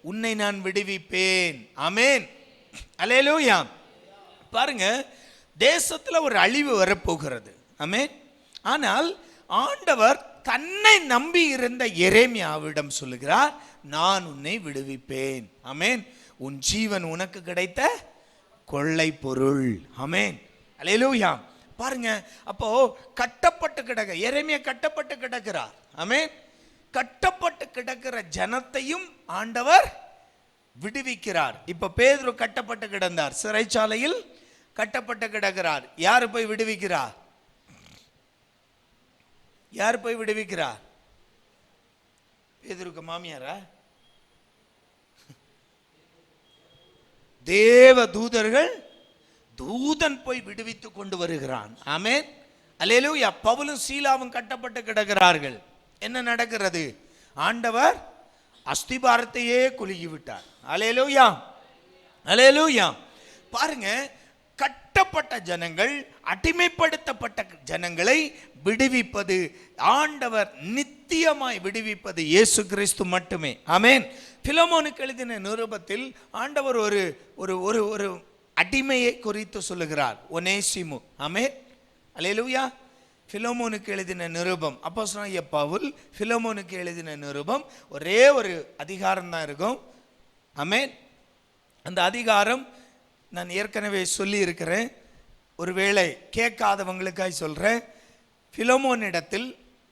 உன்னை நான் விடுவிப்பேன். ஆமென். அல்லேலூயா. பாருங்க, தேசத்துல ஒரு அழிவு வரப்போகிறது. ஆமென். ஆனால் ஆண்டவர் தன்னை நம்பி இருந்த எரேமியாவிடம் சொல்லுகிறார், நான் உன்னை விடுவிப்பேன். ஆமென். உன் ஜீவன் உனக்கு கிடைத்த கொள்ளை பொருள். ஆமென். அல்லேலூயா. பாருங்க, அப்போ கட்டப்பட்டு கிடக்க எரேமியா கட்டப்பட்டு கிடக்கிறார். ஆமென். கட்டப்பட்டு கிடக்கிற ஜனத்தையும் ஆண்டவர் விடுவிக்கிறார். இப்ப பேதுரு கட்டப்பட்டு கிடந்தார், சிறைச்சாலையில் கட்டப்பட்டு கிடக்கிறார். யாரு போய் விடுவிக்கிறார்? யார் போய் விடுவிக்கிறார்? பேதுருக்கு மாமியாரா? தேவ தூதன் போய் விடுவித்து கொண்டு வருகிறான். ஆமென். அல்லேலூயா. பவுலும் சீலாவும் கட்டப்பட்டு கிடக்கிறார்கள். என்ன நடக்கிறது? ஆண்டவர் அஸ்திபாரத்தையே குலுக்கி விட்டார். அல்லேலூயா. அல்லேலூயா. பாருங்க, கட்டப்பட்ட ஜனங்கள், அடிமைப்படுத்தப்பட்ட ஜனங்களை விடுவிப்பது ஆண்டவர், நித்தியமாய் விடுவிப்பது இயேசு கிறிஸ்து மட்டுமே. ஆமென். பிலமோனுக்கு எழுதின நிருபத்தில் ஆண்டவர் ஒரு அடிமையை குறித்து சொல்லுகிறார், ஒனேசிமு. ஆமென். அல்லேலூயா. பிலோமோனுக்கு எழுதின நிருபம், அப்போஸ்தலனாகிய பவுல் பிலோமோனுக்கு எழுதின நிருபம் ஒரே ஒரு அதிகாரம் தான் இருக்கும். ஆமென். அந்த அதிகாரம் நான் ஏற்கனவே சொல்லி இருக்கிறேன், ஒருவேளை கேட்காதவங்களுக்காய் சொல்கிறேன். பிலோமோனிடத்தில்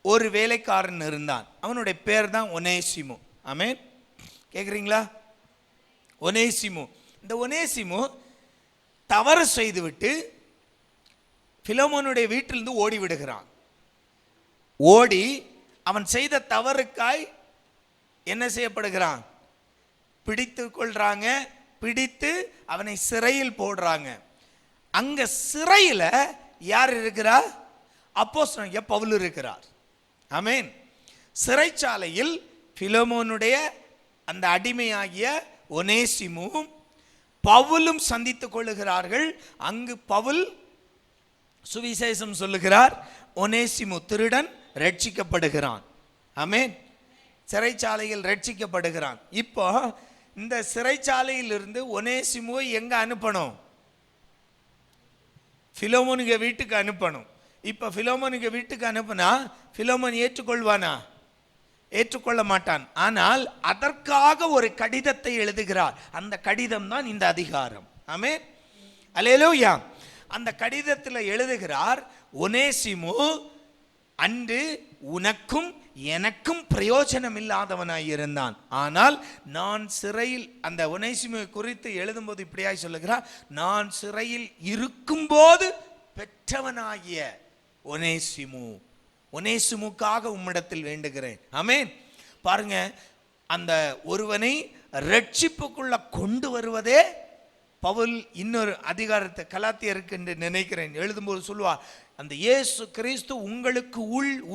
ஒரு வேலைக்காரன் இருந்தான், அவனுடைய பேர் தான் ஒனேசிமு. ஆமென். கேட்குறீங்களா? ஒனேசிமு. இந்த ஒனேசிமு தவறு செய்துவிட்டு பிலோமோனுடைய வீட்டிலிருந்து ஓடி விடுகிறான். ஓடி அவன் செய்த தவறுக்காய் என்ன செய்யப்படுகிறான்? பிடித்து கொள்றாங்க. பிடித்து அவனை சிறையில் போடுறாங்க. அங்க சிறையில் யார் இருக்கிறா? அப்போஸ்தலனாகிய பவுல் இருக்கிறார். ஆமென். சிறைச்சாலையில் பிலோமோனுடைய அந்த அடிமையாகிய ஒனேசிமும் பவுலும் சந்தித்துக் கொள்ளுகிறார்கள். அங்கு பவுல் சுவிசேஷம் சொல்லுகிறார். ஒனேசிமு திருடன் ரட்சிக்கப்படுகிறான். ஆமென். சிறைச்சாலையில் ரட்சிக்கப்படுகிறான். இப்போ இந்த சிறைச்சாலையில் இருந்து ஒனேசிமுவை எங்க அனுப்பணும்? பிலோமோனுக்கு வீட்டுக்கு அனுப்பணும். இப்போ பிலோமோனுக்கு வீட்டுக்கு அனுப்புனா பிலோமோன் ஏற்றுக்கொள்வானா? ஏற்றுக்கொள்ள மாட்டான். ஆனால் அதற்காக ஒரு கடிதத்தை எழுதுகிறார். அந்த கடிதம் தான் இந்த அதிகாரம். ஆமென். அல்லேலூயா. அந்த கடிதத்தில் எழுதுகிறார், ஒனேசிமு அன்று உனக்கும் எனக்கும் பிரயோஜனம் இல்லாதவனாய் இருந்தான். ஆனால் நான் சிறையில், அந்த ஒனேசிமு குறித்து எழுதும்போது இப்படியாய் சொல்லுகிறார், நான் சிறையில் இருக்கும்போது பெற்றவனாகிய ஒனேசிமு, ஒனேசிமுக்காக உம்மிடத்தில் வேண்டுகிறேன். ஆமென். பாருங்க, அந்த ஒருவனை ரட்சிப்புக்குள்ள கொண்டு வருவதே பவுல் இன்னொரு அதிகாரத்தை கலாத்தியருக்கு என்று நினைக்கிறேன் எழுதும்போது சொல்லுவார், அந்த இயேசு கிறிஸ்து உங்களுக்கு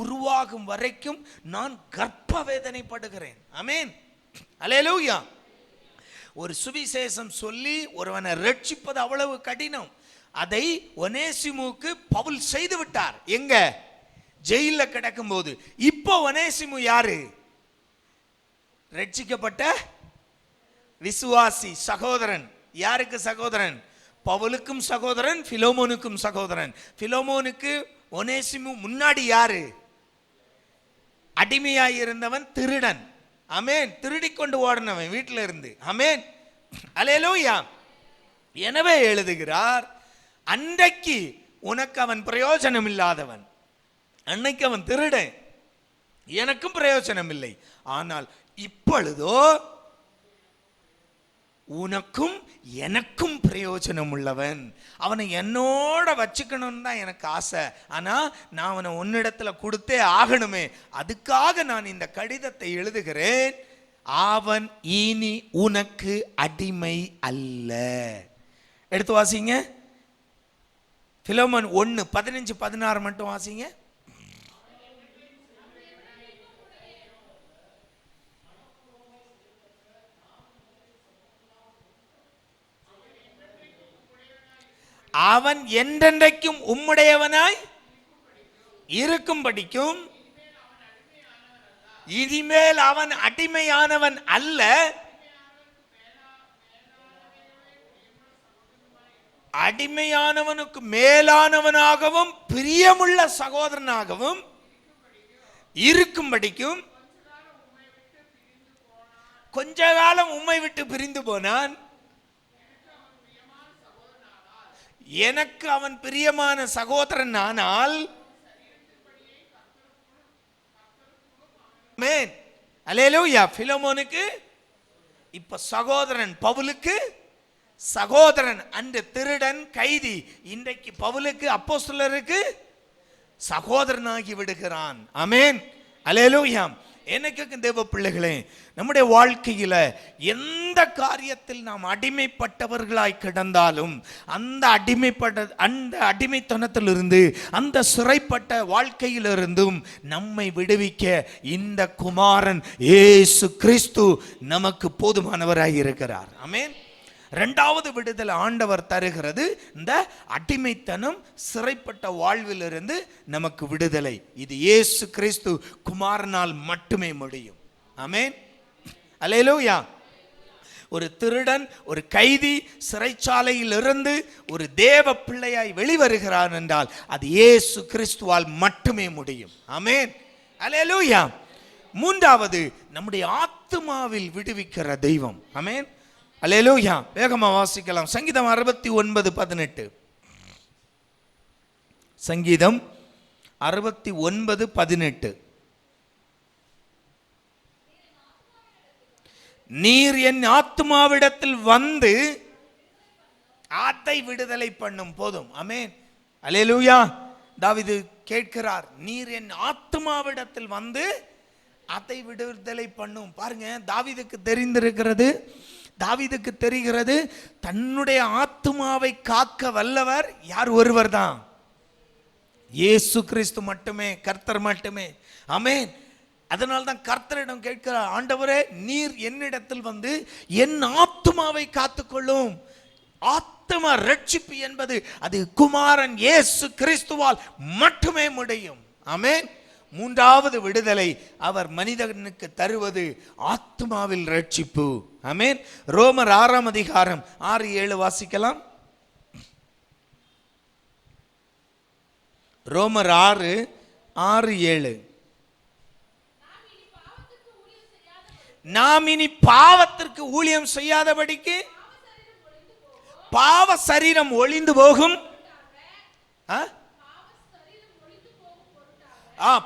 உருவாகும் வரைக்கும் நான் கர்ப்ப வேதனைப்படுகிறேன். ஆமென். அல்லேலூயா. ஒரு சுவிசேஷம் சொல்லி ஒருவனை ரட்சிப்பது அவ்வளவு கடினம். அதை ஒனேசிமுக்கு பவுல் செய்து விட்டார். எங்க? ஜெயிலில் கிடக்கும் போது. இப்போ ஒனேசிமு யாரு? ரட்சிக்கப்பட்ட விசுவாசி, சகோதரன். யாருக்கு சகோதரன்? பவுலுக்கும் சகோதரன், பிலோமோனுக்கும் சகோதரன். பிலோமோனுக்கு ஒனேசிமு முன்னாடி யாரு? அடிமையாய் இருந்தவன், திருடன். ஆமென். திருடி கொண்டு ஓடினவன் வீட்டில் இருந்து. ஆமென். அல்லேலூயா. எனவே எழுதுகிறார், அன்றைக்கு உனக்கு அவன் பிரயோஜனம் இல்லாதவன், அன்னைக்கு அவன் திருடன், எனக்கும் பிரயோஜனம் இல்லை. ஆனால் இப்பொழுதோ உனக்கும் எனக்கும் பிரயோஜனம் உள்ளவன். அவனை என்னோட வச்சுக்கணும்னு தான் எனக்கு ஆசை. ஆனால் நான் அவனை உன்னிடத்துல கொடுத்தே ஆகணுமே. அதுக்காக நான் இந்த கடிதத்தை எழுதுகிறேன். அவன் இனி உனக்கு அடிமை அல்ல. எடுத்து வாசிங்க. பிலோமோன் 1:15-16 மட்டும் வாசிங்க. அவன் என்றென்றைக்கும் உம்முடையவனாய் இருக்கும்படிக்கும் இனிமேல் அவன் அடிமையானவன் அல்ல, அடிமையானவனுக்கு மேலானவனாகவும் பிரியமுள்ள சகோதரனாகவும் இருக்கும்படிக்கும் கொஞ்ச காலம் உம்மை விட்டு பிரிந்து போனான். எனக்கு அவன் பிரியமான சகோதரன் ஆனால் அல்லேலூயா. பிலோமோனுக்கு இப்ப சகோதரன், பவுலுக்கு சகோதரன். அன்று திருடன், கைதி, இன்றைக்கு பவுலுக்கு அப்போஸ்தலருக்கு சகோதரனாகி விடுகிறான். ஆமென். அல்லேலூயா. எனக்கு தேவ பிள்ளைகளே, நம்முடைய வாழ்க்கையில எந்த காரியத்தில் நாம் அடிமைப்பட்டவர்களாய் கிடந்தாலும் அந்த அடிமைத்தனத்திலிருந்து, அந்த சிறைப்பட்ட வாழ்க்கையிலிருந்தும் நம்மை விடுவிக்க இந்த குமாரன் இயேசு கிறிஸ்து நமக்கு போதுமானவராய் இருக்கிறார். ஆமென். இரண்டாவது விடுதலை ஆண்டவர் தருகிறது இந்த அடிமைத்தனம், சிறைப்பட்ட வாழ்விலிருந்து நமக்கு விடுதலை. இது இயேசு கிறிஸ்து குமாரனால் மட்டுமே முடியும். ஆமென். அல்லேலூயா. ஒரு திருடன், ஒரு கைதி சிறைச்சாலையில் இருந்து ஒரு தேவ பிள்ளையாய் வெளிவருகிறான் என்றால் அது இயேசு கிறிஸ்துவால் மட்டுமே முடியும். ஆமென், அல்லேலூயா. மூன்றாவது, நம்முடைய ஆத்துமாவில் விடுவிக்கிற தெய்வம். ஆமென், அல்லேலூயா. வேகமா வாசிக்கலாம். சங்கீதம் 69:18. சங்கீதம் 69:18. நீர் என் ஆத்துமாவிடத்தில் வந்து அதை விடுதலை பண்ணும். போதும். ஆமென், அல்லேலூயா. தாவீது கேட்கிறார், நீர் என் ஆத்துமாவிடத்தில் வந்து அதை விடுதலை பண்ணும். பாருங்க, தாவீதுக்கு தெரிகிறது தன்னுடைய ஆத்துமாவை காக்க வல்லவர் யார்? ஒருவர் தான், இயேசு கிறிஸ்து மட்டுமே, கர்த்தர் மட்டுமே. ஆமென். அதனால்தான் கர்த்தரிடம் கேட்கிறார், ஆண்டவரே நீர் என்னிடத்தில் வந்து என் ஆத்துமாவை காத்துக்கொள்ளும். ஆத்தும ரட்சிப்பு என்பது அது குமாரன் இயேசு கிறிஸ்துவால் மட்டுமே முடியும். ஆமென். மூன்றாவது விடுதலை அவர் மனிதனுக்கு தருவது ஆத்துமாவில் ரட்சிப்பு. ஆமென். ரோமர் 6:6-7 வாசிக்கலாம். ரோமர் 6:6-7. நாம் இனி பாவத்திற்கு ஊழியம் செய்யாதபடிக்கு பாவ சரீரம் ஒளிந்து போகும்.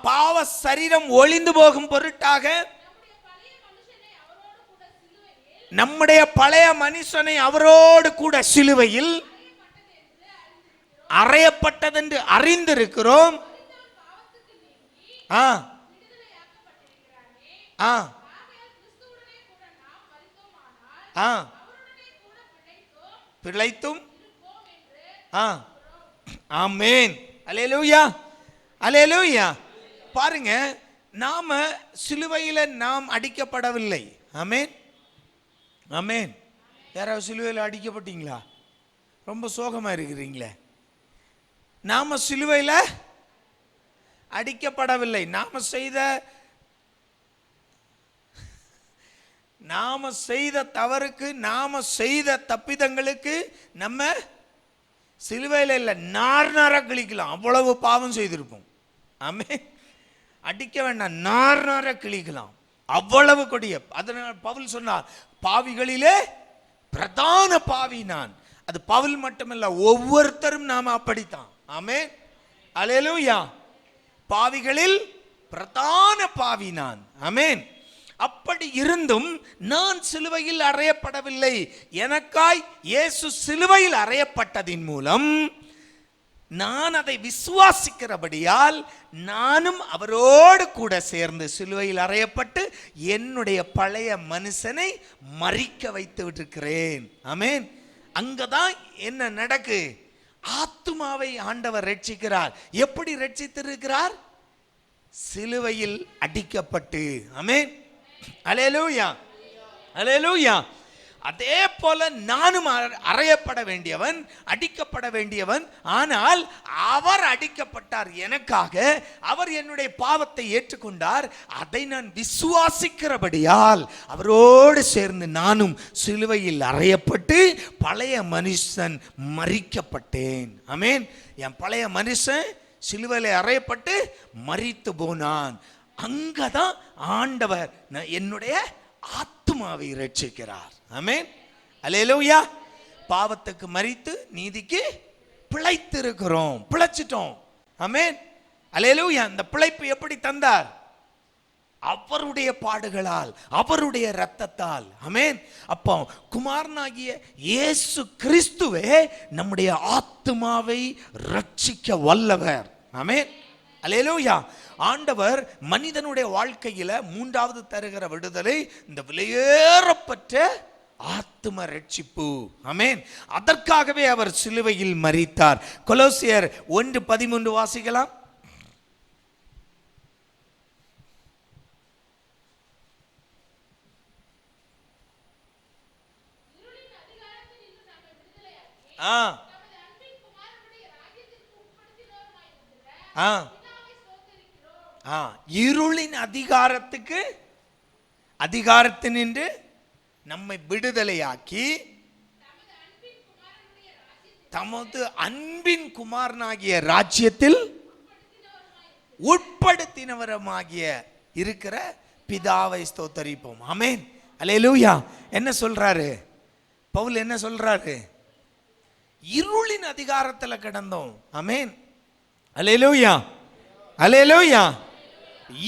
பாவ சரீரம் ஒளிந்து போகும் பொருட்டாக நம்முடைய பழைய மனுஷனை அவரோடு கூட சிலுவையில் அறையப்பட்டதென்று அறிந்திருக்கிறோம். பிழைத்தும். ஆமென், அல்லேலூயா, அல்லேலூயா. பாருங்க, நாம சிலுவையில நாம் அடிக்கப்படவில்லை. ஆமென், ஆமென். யாராவது சிலுவையில் அடிக்கப்பட்டீங்களா? ரொம்ப சோகமா இருக்கிறீங்களே. நாம சிலுவையில் அடிக்கப்படவில்லை. நாம செய்த தவறுக்கு, நாம செய்த தப்பிதங்களுக்கு நம்ம சிலுவையில் இல்லை, நார் கிழிக்கலாம். அவ்வளவு பாவம் செய்திருப்போம். ஆமென். அடிக்க வேண்டாம், நார் கிழிக்கலாம். அவ்வளவு கொடிய. அதனால் பவுல் சொன்னார், பாவிகளிலே பிரதான பாவி நான். அது பவுல் மட்டுமல்ல, ஒவ்வொருத்தரும் நாம அப்படித்தான். ஆமென், அல்லேலூயா. பாவிகளில் பிரதான பாவி நான். ஆமென். அப்படி இருந்தும் நான் சிலுவையில் அறையப்படவில்லை. எனக்காய் இயேசு சிலுவையில் அறையப்பட்டதின் மூலம் நான் அதை விசுவாசிக்கிறபடியால் நானும் அவரோடு கூட சேர்ந்து சிலுவையில் அறையப்பட்டு என்னுடைய பழைய மனுஷனை மரிக்க வைத்து விட்டிருக்கிறேன். ஆமென். அங்கதான் என்ன நடக்கு? ஆத்துமாவை ஆண்டவர் ரட்சிக்கிறார். எப்படி ரட்சித்திருக்கிறார்? சிலுவையில் அடிக்கப்பட்டு. ஆமென், அல்லேலூயா, அல்லேலூயா. அதே போல நானும் அறையப்பட வேண்டியவன், அடிக்கப்பட வேண்டியவன். ஆனால் அவர் அடிக்கப்பட்டார் எனக்காக. அவர் என்னுடைய பாவத்தை ஏற்றுக்கொண்டார். அதை நான் விசுவாசிக்கிறபடியால் அவரோடு சேர்ந்து நானும் சிலுவையில் அறையப்பட்டு பழைய மனுஷன் மரிக்கப்பட்டேன். ஆமென். என் பழைய மனுஷன் சிலுவையில் அறையப்பட்டு மரித்து போனான். அங்கதான் ஆண்டவர் என்னுடைய ஆத்துமாவை ரட்சிக்கிறார். ஆமென், அல்லேலூயா. பாவத்துக்கு மரித்து நீதிக்கு பிழைத்திருக்கிறோம், பிழைச்சிட்டோம். ஆமென், அல்லேலூயா. இந்த பிழைப்பு எப்படி தந்தார்? அவருடைய பாடுகளால், அவருடைய இரத்தத்தால். ஆமென். அப்போ குமாரனாகிய இயேசு கிறிஸ்துவே நம்முடைய ஆத்துமாவை ரட்சிக்க வல்லவர். ஆமென், அல்லேலூயா. ஆண்டவர் மனிதனுடைய வாழ்க்கையில மூன்றாவது தருகிற விடுதலை இந்த விலையேறப்பட்ட ஆத்தும ரட்சிப்பு. ஆமென். அதற்காகவே அவர் சிலுவையில் மரித்தார். கொலோசியர் 1:13 வாசிக்கலாம். இருளின் அதிகாரத்தினின்று நம்மை விடுதலையாக்கி தமது அன்பின் குமாரனாகிய ராஜ்யத்தில் உட்படுத்தினவரமாகிய இருக்கிற பிதாவை ஸ்தோத்தரிப்போம். ஆமென். அல்லேலூயா. என்ன சொல்றாரு பவுல்? என்ன சொல்றாரு? இருளின் அதிகாரத்துல கிடந்தோம். ஆமென். அல்லேலூயா. அல்லேலூயா.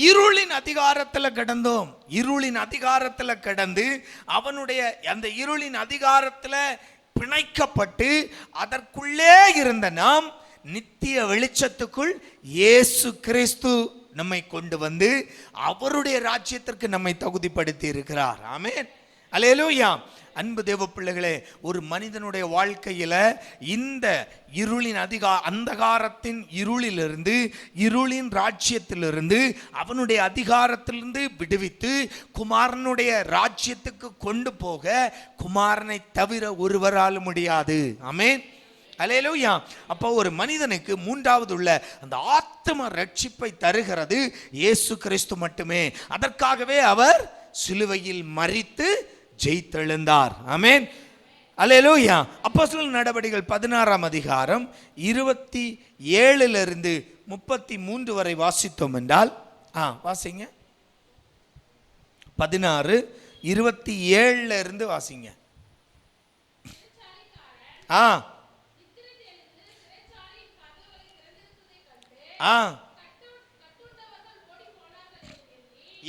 இருளின் அதிகாரத்துல கிடந்தோம். இருளின் அதிகாரத்துல கிடந்து அவனுடைய அந்த இருளின் அதிகாரத்துல பிணைக்கப்பட்டு அதற்குள்ளே இருந்த நாம் நித்திய வெளிச்சத்துக்குள் இயேசு கிறிஸ்து நம்மை கொண்டு வந்து அவருடைய ராஜ்யத்திற்கு நம்மை தகுதிப்படுத்தி இருக்கிறார். ஆமென். அல்லேலூயா. அன்பு தேவ பிள்ளைகளே, ஒரு மனிதனுடைய வாழ்க்கையில இந்த இருளின் அந்தகாரத்தின் இருளிலிருந்து, இருளின் ராஜ்யத்திலிருந்து, அவனுடைய அதிகாரத்திலிருந்து விடுவித்து குமாரனுடைய ராஜ்யத்துக்கு கொண்டு போக குமாரனை தவிர ஒருவரால் முடியாது. ஆமென். அல்லேலூயா. அப்போ ஒரு மனிதனுக்கு மூன்றாவது உள்ள அந்த ஆத்ம ரட்சிப்பை தருகிறது இயேசு கிறிஸ்து மட்டுமே. அதற்காகவே அவர் சிலுவையில் மரித்து ஜெயித்தெழுந்தார். ஆமென். அல்லேலூயா. அப்போஸ்தலர் நடபடிகள் 16ஆம் அதிகாரம் 27 33 வரை வாசித்தோம் என்றால், வாசிங்க. 16 27 வாசிங்க.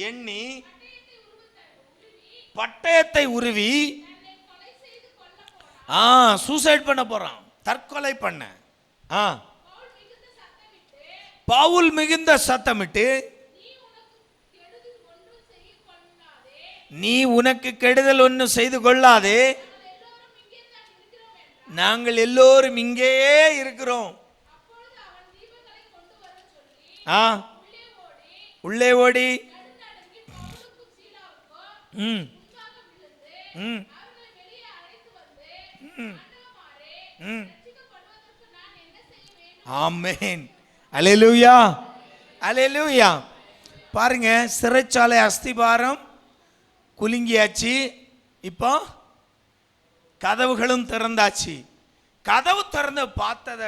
எண்ணி பட்டயத்தை உருவி சூசைட் பண்ண போறான், தற்கொலை பண்ண. பவுல் மிகுந்த சத்தமிட்டு, நீ உனக்கு கெடுதல் ஒன்றும் செய்து கொள்ளாதே, நாங்கள் எல்லோரும் இங்கேயே இருக்கிறோம். உள்ளே ஓடி ஆமென். அல்லேலூயா. அல்லேலூயா. பாருங்க, சிறைச்சாலை அஸ்திபாரம் குலுங்கியாச்சு. இப்போ கதவுகளும் திறந்தாச்சு. கதவு திறந்து பார்த்தத,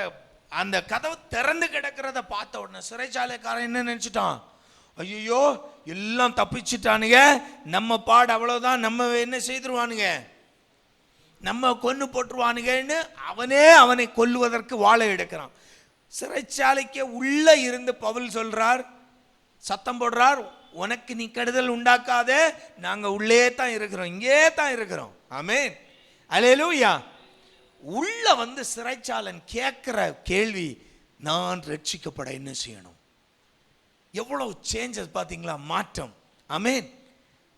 அந்த கதவு திறந்து கிடக்கிறத பார்த்த உடனே சிறைச்சாலைக்காரன் என்ன நினைச்சிட்டான்? ஐயோ, எல்லாம் தப்பிச்சுட்டானுங்க, நம்ம பாடு அவ்வளவுதான், நம்ம என்ன செய்துருவானுங்க, நம்ம கொன்னு போட்டுருவானுங்கன்னு அவனை கொல்லுவதற்கு வாளை எடுக்கிறான். சிறைச்சாலைக்கு உள்ள இருந்து பவுல் சொல்றார், சத்தம் போடுறார், உனக்கு நீ கெடுதல் உண்டாக்காத, நாங்க உள்ளே தான் இருக்கிறோம், இங்கே தான் இருக்கிறோம். ஆமென். அல்லேலூயா. உள்ள வந்து சிறைச்சாலன் கேட்கிற கேள்வி, நான் ரட்சிக்கப்பட என்ன செய்யணும்? எவ்வளவு சேஞ்சஸ் பாத்தீங்களா, மாற்றம். ஆமென்.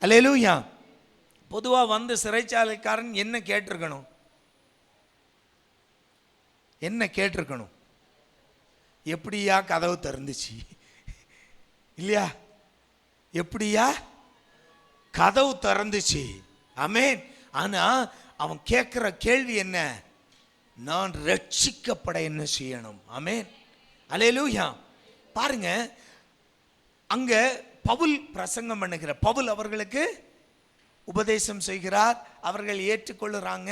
அல்லேலூயா. பொதுவா வந்து சிறைச்சாலைக்காரன் என்ன கேட்டிருக்கணும்? என்ன கேட்டிருக்கணும்? எப்படியா கதவு திறந்துச்சு, இல்லையா? எப்படியா கதவு திறந்துச்சு? ஆமென். ஆனா அவன் கேட்கிற கேள்வி என்ன? நான் ரட்சிக்கப்பட என்ன செய்யணும்? ஆமென். அல்லேலூயா. பாருங்க, அங்க பவுல் பிரசங்கம் பண்ணுகிற பவுல் அவர்களுக்கு உபதேசம் செய்கிறார். அவர்கள் ஏற்றுக்கொள்ளுறாங்க.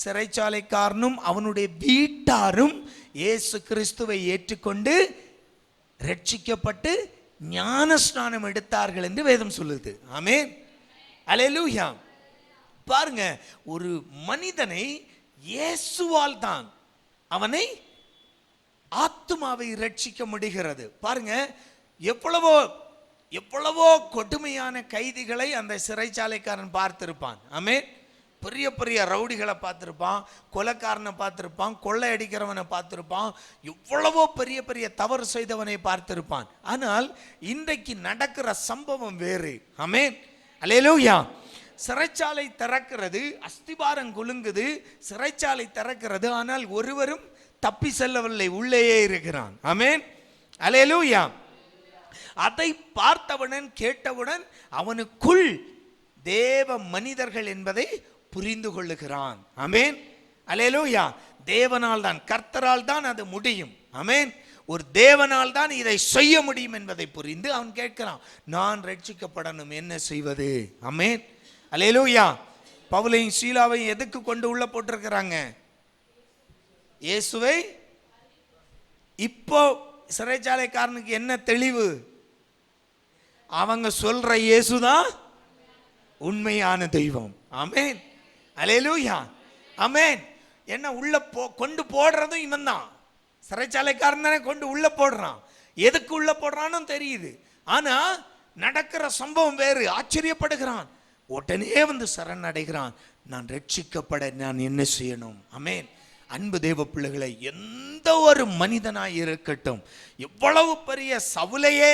சிறைச்சாலைக்காரனும் அவனுடைய வீட்டாரும் இயேசு கிறிஸ்துவை ஏற்றுக்கொண்டு ரட்சிக்கப்பட்டு ஞானஸ்நானம் எடுத்தார்கள் என்று வேதம் சொல்லுது. ஆமென். அல்லேலூயா. பாருங்க, ஒரு மனிதனை இயேசுவால் தான் அவனை ஆத்துமாவை ரட்சிக்க முடிகிறது. பாருங்க, எவ்வளவோ கொடுமையான கைதிகளை அந்த சிறைச்சாலைக்காரன் பார்த்திருப்பான். ஆமென். பெரிய பெரிய ரவுடிகளை பார்த்திருப்பான், கொலைக்காரனை பார்த்திருப்பான், கொள்ளை அடிக்கிறவனை பார்த்திருப்பான், எவ்வளவோ பெரிய பெரிய தவறு செய்தவனை பார்த்திருப்பான். ஆனால் இன்றைக்கு நடக்கிற சம்பவம் வேறு. ஆமென். அல்லேலூயா. சிறைச்சாலை திறக்கிறது, அஸ்திபாரம் குலுங்குது, சிறைச்சாலை திறக்கிறது. ஆனால் ஒருவரும் தப்பி செல்லவில்லை, உள்ளேயே இருக்கிறான். ஆமென். அல்லேலூயா. அதை பார்த்தவுடன் கேட்டவுடன் அவனுக்குள் தேவ மனிதர்கள் என்பதை புரிந்து கொள்ளுகிறான். ஆமென். அல்லேலூயா. தேவனால் தான், கர்த்தரால் தான் அது முடியும். ஆமென். ஒரு தேவனால் தான் இதை செய்ய முடியும் என்பதை புரிந்து அவன் கேட்கிறான், நான் ரட்சிக்கப்படணும், என்ன செய்வது? ஆமென். அல்லேலூயா. பவுலையும் சீலாவையும் எதுக்கு கொண்டு உள்ள போட்டிருக்கிறாங்க? இயேசுவை. இப்போ சிறைச்சாலைக்காரனுக்கு என்ன தெளிவு? அவங்க சொல்ற இயேசுதான் உண்மையான தெய்வம். ஆமென், அல்லேலூயா, ஆமென். என்ன உள்ள கொண்டு போடுறதும் இவன் தான். சிறைச்சாலைக்காரன் தானே கொண்டு உள்ள போடுறான். எதுக்கு உள்ள போடுறான்னு தெரியுது. ஆனா நடக்கிற சம்பவம் வேறு. ஆச்சரியப்படுகிறான். உடனே வந்து சரணடைகிறான். நான் ரட்சிக்கப்பட நான் என்ன செய்யணும்? ஆமென். அன்பு தேவ பிள்ளைகளை, எந்த ஒரு மனிதனாய் இருக்கட்டும், எவ்வளவு பெரிய சவுலையே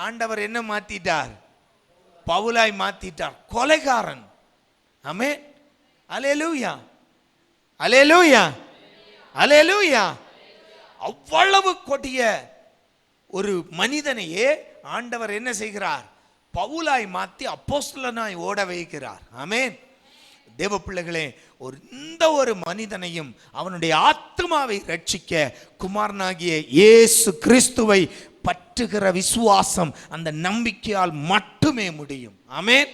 ஆண்டவர் என்ன மாத்திட்டார்? பவுலாய் மாத்திட்டார். கொலைகாரன். ஆமென், அல்லேலூயா, அல்லேலூயா, அல்லேலூயா. அவ்வளவு கொடிய ஒரு மனிதனையே ஆண்டவர் என்ன செய்கிறார்? பவுலாய் மாத்தி அப்போஸ்தலனாய் ஓட வைக்கிறார். ஆமென். தேவ பிள்ளைகளே, இந்த ஒரு மனிதனையும் அவனுடைய ஆத்மாவை ரட்சிக்க குமாரனாகிய இயேசு கிறிஸ்துவை பற்றுகிற விசுவாசம், அந்த நம்பிக்கையால் மட்டுமே முடியும். ஆமென்,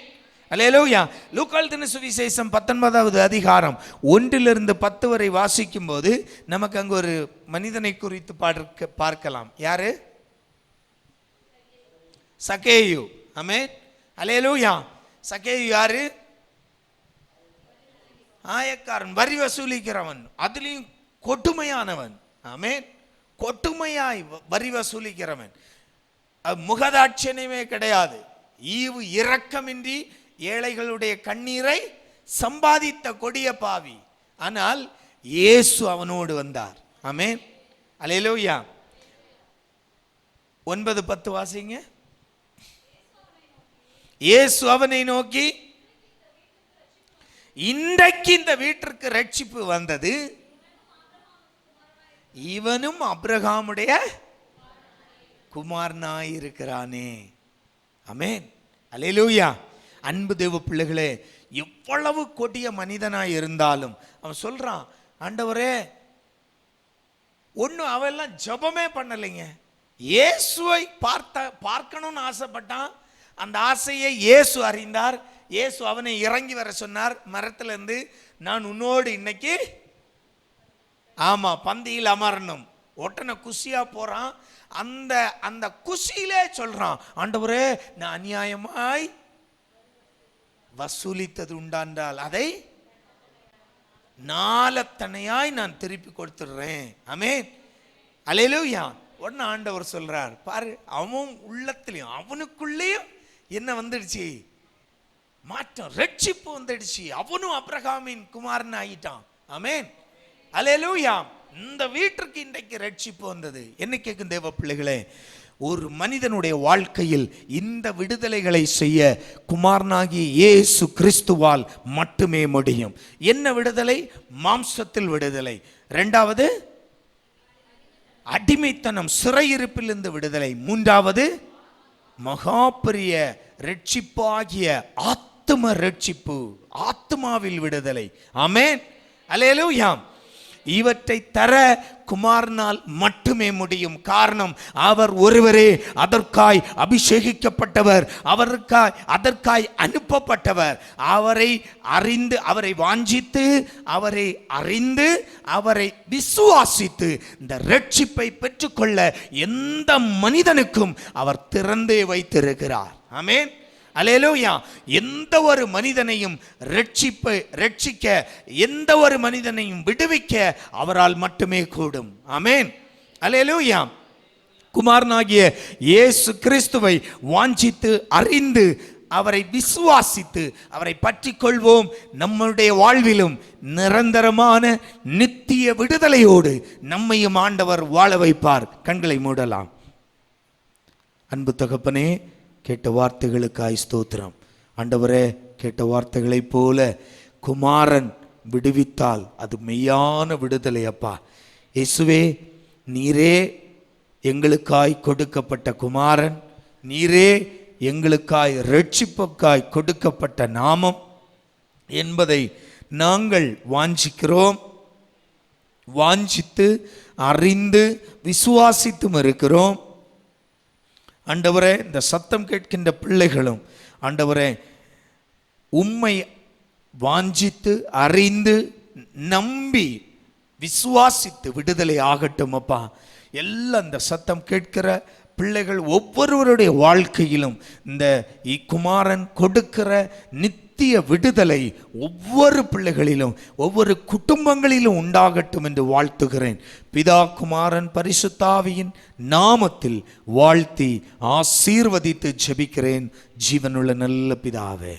அல்லேலூயா. லூக்கா எழுதின சுவிசேஷம் 19வது அதிகாரம் 1-10 வரை வாசிக்கும் போது நமக்கு அங்கு ஒரு மனிதனை குறித்து பார்க்கலாம். யாரு? சகேயு. ஆமென், அல்லேலூயா. சகேயு யாரு? ஆயக்காரன், வரி வசூலிக்கிறவன், அதுலேயும் கொடுமையானவன். ஆமென், கொடுமையாய் வரி வசூலிக்கிறவன். முகதாட்சணியமே கிடையாது. ஈவு இரக்கமின்றி ஏழைகளுடைய கண்ணீரை சம்பாதித்த கொடிய பாவி. ஆனால் இயேசு அவனோடு வந்தார். ஆமென், அல்லேலூயா. 9-10 வாசிங்க. இயேசு அவனை நோக்கி, இன்றைக்கு இந்த வீட்டிற்கு ரட்சிப்பு வந்தது, இவனும் அபிரகாமுடைய குமாரனாய் இருக்கிறானே. ஆமென், அல்லேலூயா. அன்பு தேவ பிள்ளைகளே, எவ்வளவு கொடிய மனிதனாய் இருந்தாலும் அவன் சொல்றான், ஆண்டவரே, ஒன்னும் அவெல்லாம் ஜபமே பண்ணலைங்க. இயேசுவை பார்க்கணும்னு ஆசைப்பட்டான். அந்த ஆசையை இயேசு அறிந்தார். இயேசு அவனை இறங்கி வர சொன்னார் மரத்திலிருந்து. நான் உன்னோடு இன்னைக்கு பந்தியில் அமரணும். ஒட்டனை குஷியா போறான். அந்த குஷியிலே சொல்றான், ஆண்டவரே, நான் அநியாயமாய் வசூலித்தது உண்டாண்டால் அதை நாலத்தனையாய் நான் திருப்பி கொடுத்துடுறேன். ஆமென், அல்லேலூயா. உடனே ஆண்டவர் சொல்றார், பாரு, அவன் உள்ளத்திலையும் அவனுக்குள்ளேயும் என்ன வந்துடுச்சு? மாற்றம், ரட்சிப்பு வந்துடுச்சு. அவனும் அபிரகாமின் குமாரன் ஆயிட்டான். ஆமென், அல்லேலூயா. இந்த வீட்டிற்கு இன்றைக்கு ரட்சிப்பு வந்தது. என்ன கேட்கும் தேவ பிள்ளைகளே, ஒரு மனிதனுடைய வாழ்க்கையில் இந்த விடுதலைகளை செய்ய குமாரனாகிய இயேசு கிறிஸ்துவால் மட்டுமே முடியும். என்ன விடுதலை? மாம்சத்தில் விடுதலை. இரண்டாவது அடிமைத்தனம், சிறையிருப்பிலிருந்து விடுதலை. மூன்றாவது மகா பெரிய ரட்சிப்பாகிய ஆத்ம ரட்சிப்பு, ஆத்மாவில் விடுதலை. ஆமென், அல்லேலூயா. இவற்றை தர குமாரனால் மட்டுமே முடியும். காரணம், அவர் ஒருவரே அதற்காய் அபிஷேகிக்கப்பட்டவர், அதற்காய் அனுப்பப்பட்டவர். அவரை அறிந்து, அவரை வாஞ்சித்து, அவரை அறிந்து, அவரை விசுவாசித்து இந்த ரட்சிப்பை பெற்றுக்கொள்ள எந்த மனிதனுக்கும் அவர் திறந்தே வைத்திருக்கிறார். ஆமென், அல்லேலூயா. எந்த ஒரு மனிதனையும் ரட்சிக்க, எந்த ஒரு மனிதனையும் விடுவிக்க அவரால் மட்டுமே கூடும். ஆமென், அல்லேலூயா. குமாரனாகிய இயேசு கிறிஸ்துவை வாஞ்சித்து, அறிந்து, அவரை விசுவாசித்து, அவரை பற்றிக் கொள்வோம். நம்முடைய வாழ்விலும் நிரந்தரமான நித்திய விடுதலையோடு நம்மையும் ஆண்டவர் வாழ வைப்பார். கண்களை மூடலாம். அன்பு தகப்பனே, கேட்ட வார்த்தைகளுக்காய் ஸ்தோத்திரம். ஆண்டவரே, கேட்ட வார்த்தைகளைப் போல குமாரன் விடுவித்தால் அது மெய்யான விடுதலை. அப்பா இயேசுவே, நீரே எங்களுக்காய் கொடுக்கப்பட்ட குமாரன், நீரே எங்களுக்காய் ரட்சிப்புக்காய் கொடுக்கப்பட்ட நாமம் என்பதை நாங்கள் வாஞ்சிக்கிறோம், வாஞ்சித்து அறிந்து விசுவாசித்தும் இருக்கிறோம். ஆண்டவரே, இந்த சத்தம் கேட்கின்ற பிள்ளைகளும் ஆண்டவரே உம்மை வாஞ்சித்து அறிந்து நம்பி விசுவாசித்து விடுதலை ஆகட்டும் அப்பா. எல்லாம் இந்த சத்தம் கேட்கிற பிள்ளைகள் ஒவ்வொருவருடைய வாழ்க்கையிலும் இந்த குமாரன் கொடுக்கிற நித்திய விடுதலை ஒவ்வொரு பிள்ளைகளிலும் ஒவ்வொரு குடும்பங்களிலும் உண்டாகட்டும் என்று வாழ்த்துகிறேன். பிதா குமாரன் பரிசுத்தாவியின் நாமத்தில் வாழ்த்தி ஆசீர்வதித்து ஜெபிக்கிறேன் ஜீவனுள்ள நல்ல பிதாவே.